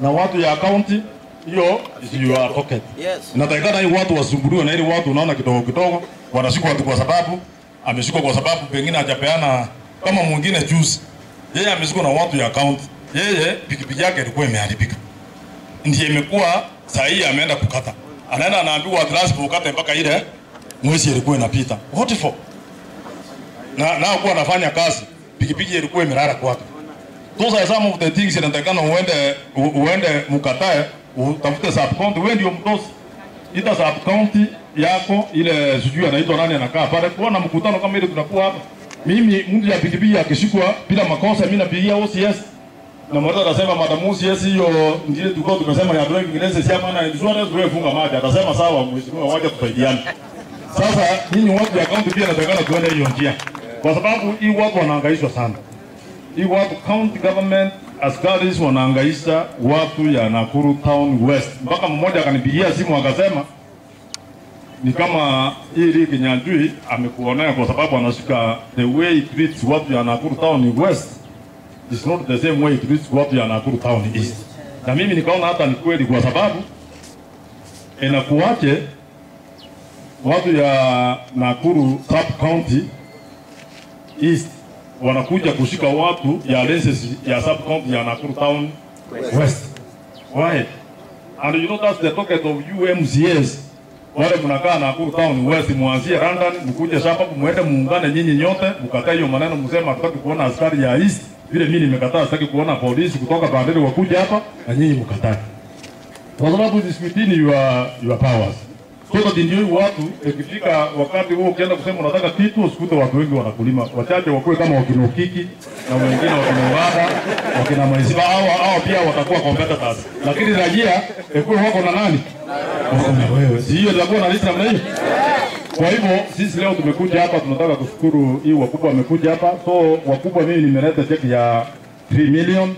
na watu ya county, hiyo is your pocket. Yes. Natakikana hii watu wasumbuliwe na ile watu unaona kidogo kidogo wanashikwa kwa sababu ameshikwa kwa sababu pengine hajapeana kama mwingine juice. Yeye ameshikwa na watu ya county. Yeye pikipiki yake ilikuwa imeharibika. Ndiye imekuwa saa hii ameenda kukata. Anaenda anaambiwa transport ukate mpaka ile mwezi ilikuwa inapita. What for? Na kwa anafanya kazi. Pikipiki ilikuwa imelala kwake. Those are some of the things inatakana uende mkatae, utafute sub county, wewe ndio mtosi. Ita sub county yako ile sijui anaitwa nani anakaa pale kuona mkutano kama ile tunakuwa hapa. Mimi mtu ya pikipiki akishikwa bila makosa mimi napigia OCS. Na mmoja atasema madam OCS hiyo ndiye tulikuwa tumesema ya driving license ya maana insurance wewe funga maji. Atasema sawa mheshimiwa waje tusaidiane. Sasa nyinyi watu ya county pia natakana tuende hiyo njia. Kwa sababu hii watu wanahangaishwa sana. Hii watu county government askari wanahangaisha watu ya Nakuru Town West. Mpaka mmoja akanipigia simu akasema ni kama hii Rick Nyanchui amekuonea kwa sababu anashika the way it treats watu ya Nakuru Town West is not the same way it treats watu ya Nakuru Town East. Na mimi nikaona hata ni kweli kwa sababu inakuache watu ya Nakuru sub county East wanakuja kushika watu ya license ya sub county ya Nakuru Town West. Why? And you know that's the target of UMCAs. Wale mnakaa Nakuru town west, mwanzie London, mkuje hapa muende muungane nyinyi nyote, mkatae hiyo maneno, msema hatutaki kuona askari ya East. Vile mimi nimekataa, sitaki kuona polisi kutoka bandari wakuja hapa na nyinyi mkatae. Kwa sababu it is within your powers. So that ndio watu ikifika wakati huo ukienda kusema unataka kitu, usikute watu wengi wanakulima. Wachache wakuwe kama wakina Ukiki na wengine wakina Ngada, wakina Maisiba hao pia watakuwa competitors. Lakini rajia ikuwe wako na nani? Wako na wewe. Si hiyo itakuwa na list namna hiyo. Kwa hivyo sisi leo tumekuja hapa, tunataka kushukuru hii wakubwa wamekuja hapa. So wakubwa, mimi nimeleta cheki ya 3 million.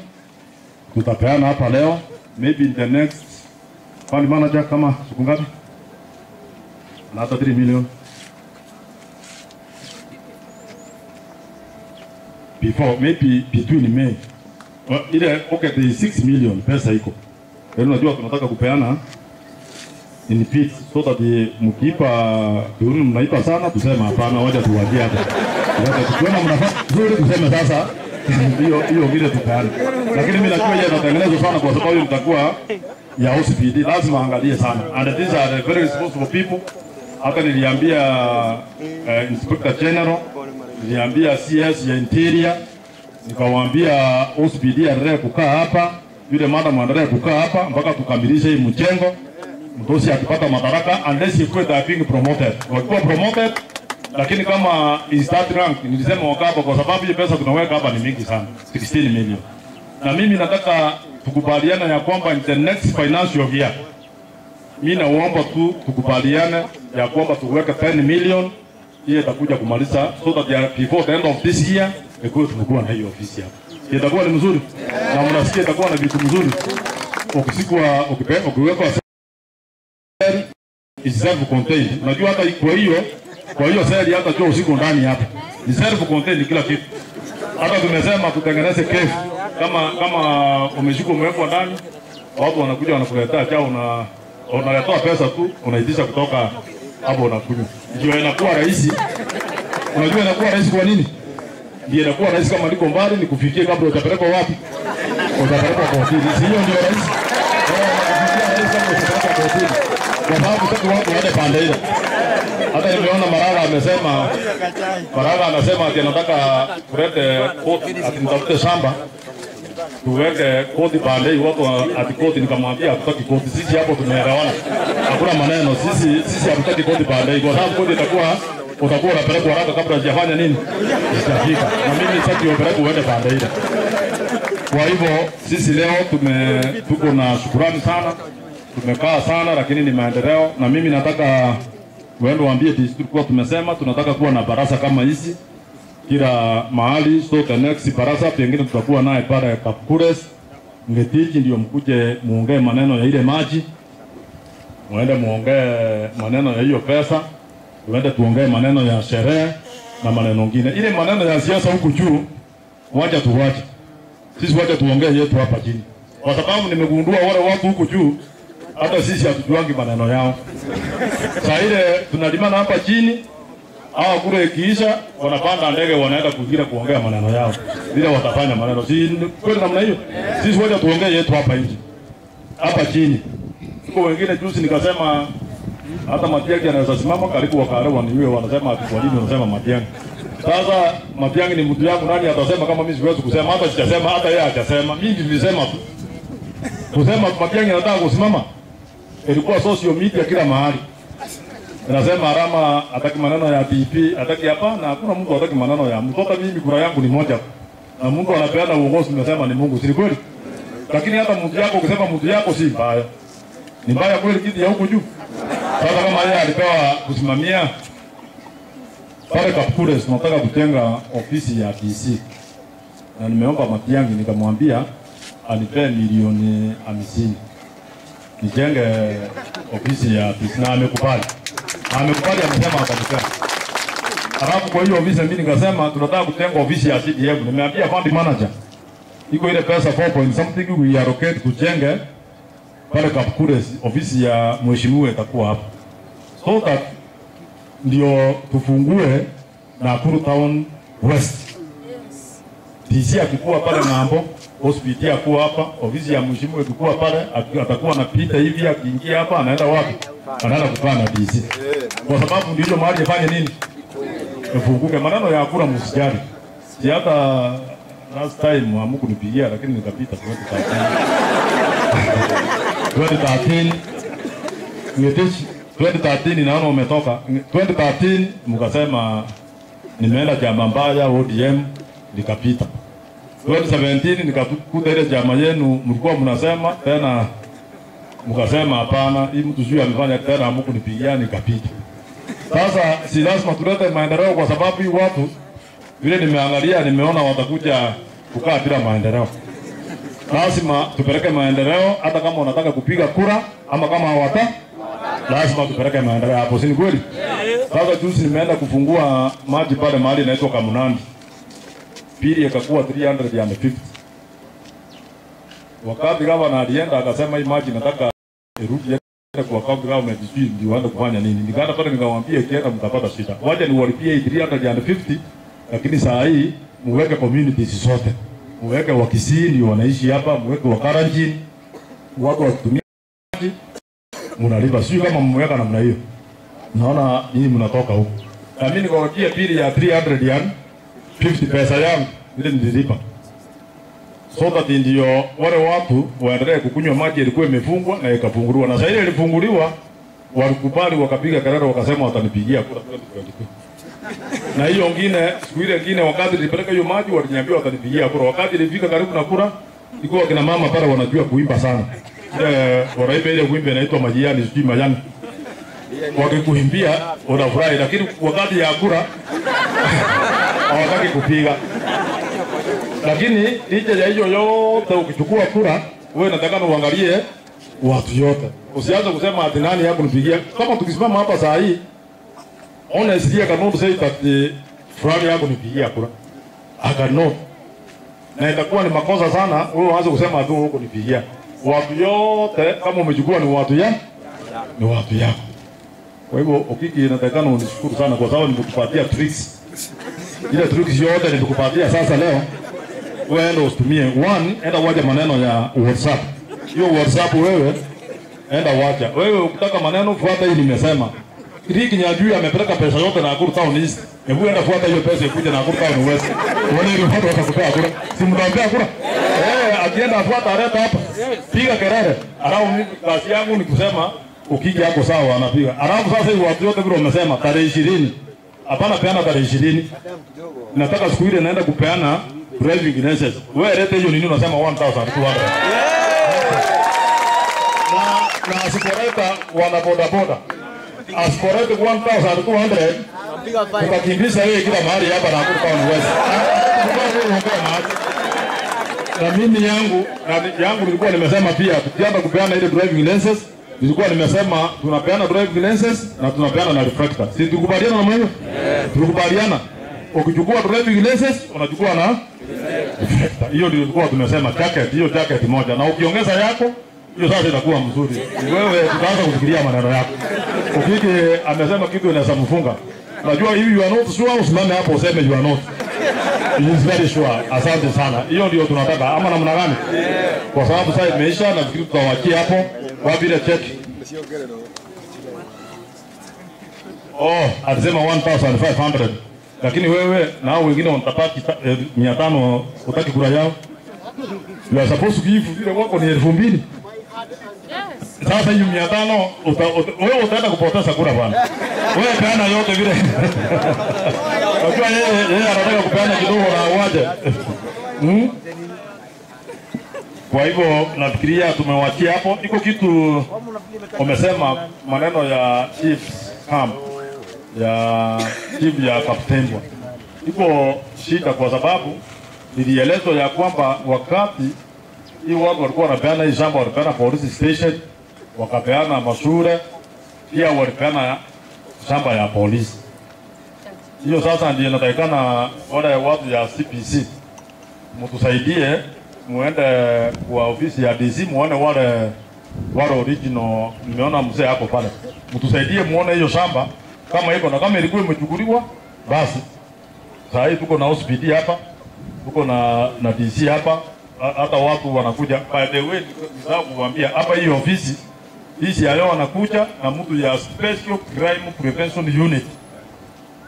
Tutapeana hapa leo. Maybe in the next fund manager kama siku ngapi? Another 3 million. Before, maybe between May. Ile okay, the 6 million pesa iko. Unajua tunataka kupeana in bits so that mkipa kiuni mnaipa sana, tuseme hapana, wacha tuwaje hapa. Tukiona mnafanya nzuri tuseme sasa hiyo vile tupeane. Lakini mimi najua yeye anatengenezwa sana kwa sababu mtakuwa ya OCPD, lazima angalie sana. And these are the very responsible people. Hata niliambia Inspector General, niliambia CS ya Interior, nikawaambia OCPD aendelee kukaa hapa, yule madam aendelee kukaa hapa mpaka tukamilishe hii mjengo. Mtosi akipata madaraka unless you quit being promoted. Wakiwa promoted, lakini kama is that rank, nilisema wakapa kwa sababu hii pesa tunaweka hapa ni mingi sana, 16 million. Na mimi nataka tukubaliana ya kwamba in the next financial year, mimi naomba tu tukubaliane ya kwamba tuweke 10 million, hiyo itakuja kumaliza so that before the end of this year ikuwe tumekuwa na hiyo ofisi hapa. Itakuwa ni mzuri na mnasikia itakuwa na vitu mzuri. Ukisikuwa ukiweka is self contained. Unajua hata kwa hiyo seli hata choo usiku ndani hapa. Ni self contained kila kitu. Hata tumesema tutengeneze cafe kama umeshika umewekwa ndani, watu wanakuja wanakuletea chao na unaletoa pesa tu, unaitisha kutoka hapo unakunywa. Ndio inakuwa rahisi. Unajua inakuwa rahisi kwa nini? Ndio inakuwa rahisi kama liko mbali ni kufikia kabla utapelekwa wapi? Utapelekwa kwa hoteli. Hiyo ndio rahisi. Kwa sababu sasa watu waende pande ile. Hata nimeona Maraga anasema ati anataka kulete koti, atimtafute shamba tuweke koti pande hii, watu ati koti. Nikamwambia hatutaki koti, sisi hapo tumeelewana, hakuna maneno, sisi hatutaki koti pande hii, kwa sababu koti utakuwa unapelekwa haraka kabla hajafanya nini, sitafika. Na mimi sasa niopeleke uende pande ile. Kwa hivyo sisi leo tuko na shukrani sana, tumekaa sana, lakini ni maendeleo. Na mimi nataka wewe waambie tulikuwa tumesema tunataka kuwa na barasa kama hizi kila mahali, so the next barasa pengine tutakuwa naye pale Kapkures Ngetiji, ndio mkuje muongee maneno ya ile maji, muende muongee maneno ya hiyo pesa, tuende tuongee maneno ya sherehe na maneno mengine. Ile maneno ya siasa huku juu wacha tuwache, sisi wacha tuongee yetu hapa chini, kwa sababu nimegundua wale watu huku juu hata sisi hatujuangi maneno yao. Sasa ile tunalimana hapa chini, hao kule kiisha wanapanda ndege wanaenda kugira kuongea maneno yao. Bila watafanya maneno. Si kweli namna hiyo. Sisi wote tuongee yetu hapa nje. Hapa chini. Siko wengine juzi nikasema hata Matiang'i anaweza simama karibu wakarewa ni wewe, wanasema ati kwa nini unasema Matiang'i. Sasa Matiang'i ni mtu yangu, nani atasema kama mimi siwezi kusema? Hata sijasema, hata yeye hajasema. Mimi nilisema tu. Kusema Matiang'i anataka kusimama. Ilikuwa social media kila mahali. Nasema Arama hataki maneno ya TP, hataki hapa, na hakuna mtu hataki maneno ya mtu. Hata mimi kura yangu ni moja. Na Mungu anapeana uongozi, nimesema ni Mungu, si kweli? Lakini hata mtu yako ukisema mtu yako si mbaya. Ni mbaya kweli kitu ya huko juu. Sasa kama yeye alipewa kusimamia pale Kapkures, tunataka kutenga ofisi ya DC. Na nimeomba Matiang'i nikamwambia anipe milioni 50. Nijenge ofisi ya DC na amekubali. Amekubali, amesema atakupea. Alafu kwa hiyo ofisi mimi nikasema tunataka kutenga ofisi ya CDF. Nimeambia fund manager iko ile pesa 4 something we allocate kujenge pale Kapkures, ofisi ya mheshimiwa itakuwa hapa. So that ndio tufungue Nakuru Town West. DC akikuwa pale ng'ambo, hospitali yako hapa, ofisi ya mheshimiwa tukua pale, atakuwa anapita hivi, akiingia hapa anaenda wapi? Anaenda kukaa na DC. Kwa sababu ndio mahali afanye nini? Mfunguke. Maneno ya kura msijali. Si hata last time hamkunipigia lakini nikapita 2013. 2013 naona umetoka. 2013 mkasema nimeenda chama mbaya ODM nikapita. 2017 nikakuta ile chama yenu mlikuwa mnasema tena mkasema hapana, hii mtu sio amefanya tena hamkunipigia nikapita. Sasa si lazima tulete maendeleo kwa sababu hii watu vile nimeangalia nimeona watakuja kukaa bila maendeleo. Lazima tupeleke maendeleo hata kama unataka kupiga kura ama kama hawataka lazima tupeleke maendeleo hapo, si ni kweli? Sasa juzi nimeenda kufungua maji pale mahali inaitwa Kamunandi. Pili ikakuwa 350. Wakati gavana alienda akasema hii maji nataka irudi kwa county government ndio waende kufanya nini. Nikaenda pale nikamwambia ikienda mtapata shida. Wacha niwalipie 350 lakini saa hii muweke communities zote. Muweke wa Kisii ndio wanaishi hapa, muweke wa Karanjin, watu watumie maji. Mnalipa sio kama mmeweka namna hiyo. Naona nyinyi mnatoka huko. Na mimi nikawapia pili ya 350 pesa yangu ile nililipa. So that ndio wale watu waendelee kukunywa maji ilikuwa imefungwa na ikafunguliwa. Na sasa ile ilifunguliwa walikubali wakapiga kelele wakasema watanipigia kura 2022. Na hiyo nyingine siku ile nyingine wakati nilipeleka hiyo maji waliniambia watanipigia kura. Wakati ilifika karibu na kura ilikuwa kina mama pale wanajua kuimba sana. Wanaimba ile kuimba inaitwa majiani sijui majani. Wakikuimbia unafurahi lakini wakati ya kura hawataki kupiga. Lakini licha ya hiyo yote ukichukua kura wewe nataka uangalie watu yote. Usianze kusema ati nani yako nipigia. Kama tukisimama hapa saa hii honestly I cannot say that fulani yako nipigia kura. I cannot. Na itakuwa ni makosa sana wewe uanze kusema tu huko nipigia. Watu yote kama umechukua ni watu ya ni watu yako. Kwa hivyo ukiki inatakana unishukuru sana kwa sababu nimekupatia tricks. Ile tricks yote nimekupatia sasa leo. Wewe ndio usitumie. One, enda wacha maneno ya WhatsApp. Hiyo WhatsApp wewe enda wacha. Wewe ukitaka maneno fuata hii nimesema. Kiriki Nyajui amepeleka pesa yote na Nakuru Town East. Hebu enda fuata hiyo pesa ikuje na Nakuru Town West. Wale ndio watu watakupea kura. Si mtampea kura? Akienda afuata aleta hapa. Piga kelele. Alafu mimi kazi yangu ni kusema ukija hapo sawa anapiga. Alafu sasa hivi watu wote vile wamesema tarehe 20. Hapana peana tarehe 20. Nataka siku ile naenda kupeana driving license. Wewe leta hiyo nini unasema 1200. Na asiporeta wana boda boda. Asiporeta 1200 tukakimbiza yeye kila mahali hapa na Nakuru Town West. Na mimi yangu nilikuwa nimesema pia tukianza kupeana ile driving license nilikuwa nimesema tunapeana driving license na tunapeana na reflector. Si tukubaliana na mwenyewe? Tulikubaliana. Ukichukua driving license unachukua na reflector. Hiyo ndio tulikuwa tumesema jacket, hiyo jacket moja. Na ukiongeza yako hiyo sasa itakuwa mzuri. Wewe tutaanza kufikiria maneno yako. Ukiki amesema kitu inaweza mfunga. Najua hivi you are not sure usimame hapo useme you are not. He is very sure. Asante sana. Hiyo ndio tunataka ama namna gani? Kwa sababu sasa imeisha na fikiri tutawachia hapo kwa vile check. Alisema 1500. Lakini wewe na wengine wanatapaki 500 utaki kura yao. You are supposed to give vile wako ni 2000. Sasa hiyo 500 wewe utaenda kupoteza kura bwana. Wewe peana yote vile. Unajua yeye anataka kupeana kidogo na uwaje. Kwa hivyo nafikiria tumewachia hapo. Iko kitu umesema maneno ya chief camp ya chief ya Kaptembwa. Iko shida kwa sababu nilielezwa ya kwamba wakati hii watu walikuwa wanapeana hii shamba, walipeana police station, wakapeana mashule, pia walipeana shamba ya polisi. Hiyo sasa ndio inatakikana wale watu ya CPC mtusaidie, muende kwa ofisi ya DC muone wale original. Nimeona mzee hapo pale, mtusaidie muone hiyo shamba kama iko, na kama ilikuwa imechukuliwa basi. Sasa hii tuko na hospitali hapa, tuko na DC hapa, hata watu wanakuja. By the way, nitaka kuambia hapa hii ofisi hii ya leo wanakuja na mtu ya Special Crime Prevention Unit.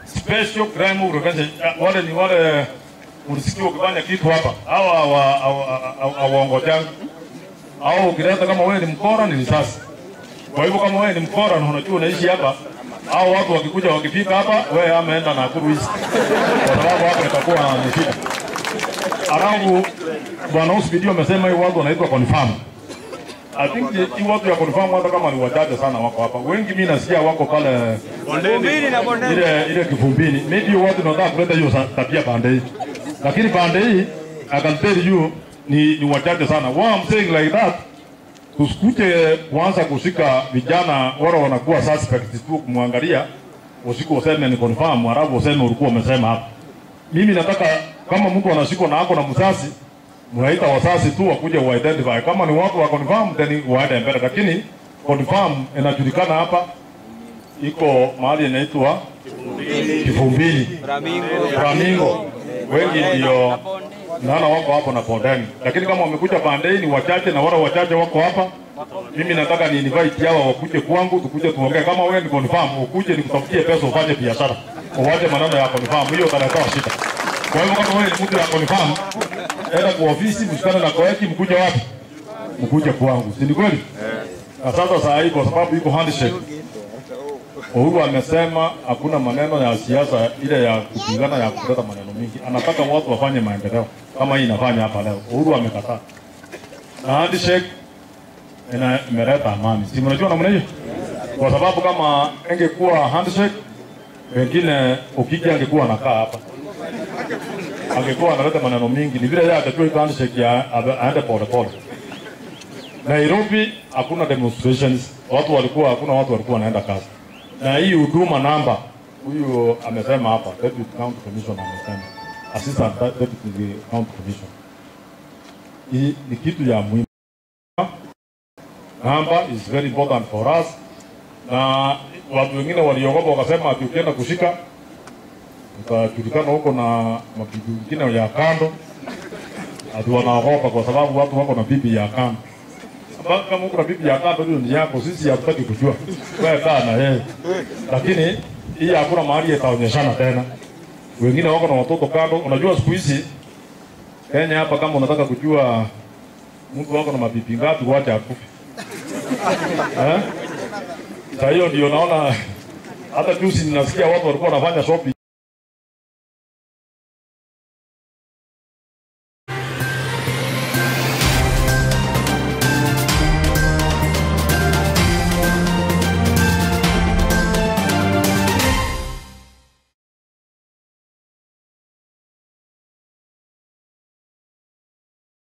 Special Crime Prevention wale ni wale mlisikia ukifanya kitu hapa hawa waongojangu au ukileta kama wewe ni mkora ni risasi. Kwa hivyo kama wewe ni mkora na unajua unaishi hapa, hao watu wakikuja wakifika hapa, wewe ameenda na Nakuru East. Kwa sababu hapa itakuwa ni shida. Alafu bwana Usbidio amesema hii watu wanaitwa confirm. I think hii watu ya confirm hata kama ni wachache sana wako hapa. Wengi mimi nasikia wako pale Bondeni na Bondeni. Ile Kivumbini. Maybe watu wanataka kuleta hiyo tabia pande hii. Lakini pande hii I can tell you ni wachache sana. Why I'm saying like that? Tusikuje kuanza kushika vijana wale wanakuwa suspects tu kumwangalia usiku useme ni confirm, halafu useme ulikuwa umesema hapa. Mimi nataka kama mtu anashikwa na ako na msasi, mnaita wasasi tu wakuje wa identify. Kama ni watu wa confirm then waende mbele, lakini confirm inajulikana hapa iko mahali inaitwa Kivumbini. Flamingo. Wengi ndio naona wako hapo na Bondeni. Lakini kama wamekuja Bandeni wachache na wale wachache wako hapa, mimi nataka ni invite hawa wakuje kwangu tukuje tuongee. Kama wewe ni confirm ukuje nikutafutie pesa ufanye biashara. Uwache maneno ya confirm, hiyo utaleta shida. Kwa hivyo kama wewe ni mtu ya confirm, enda kwa ofisi mshikane na koeki mkuje wapi? Mkuje kwangu. Si ni kweli? Na sasa saa hii kwa sababu iko handshake. Uhuru amesema hakuna maneno ya siasa ile ya kupigana ya kuleta maneno mingi. Anataka watu wafanye maendeleo kama hii inafanya hapa leo. Uhuru amekataa. Na handshake imeleta amani. Si mnajua namna hiyo? Kwa sababu kama ingekuwa handshake wengine ukija angekuwa anakaa hapa. Angekuwa analeta maneno mingi. Ni vile yeye atajua handshake ya aende pole pole. Nairobi hakuna demonstrations. Hakuna watu walikuwa wanaenda kazi. Na hii huduma namba huyu amesema hapa, Deputy County Commissioner amesema, Assistant Deputy County Commissioner. Hii ni kitu ya muhimu. Number is very important for us. Na watu wengine waliogopa wakasema ati ukienda kushika utajulikana huko na mabibi wengine ya kando. Ati wanaogopa kwa sababu watu wako na bibi ya kando. Kama uko na bibi ya kando hiyo ni yako, sisi hatutaki kujua. Wewe kaa na yeye. Lakini hii hakuna mahali itaonyeshana tena. Wengine wako na watoto kando. Unajua siku hizi Kenya hapa kama unataka kujua mtu wako na mabibi ngapi wacha akufe. Sasa hiyo ndio naona hata juzi ninasikia watu walikuwa wanafanya shopping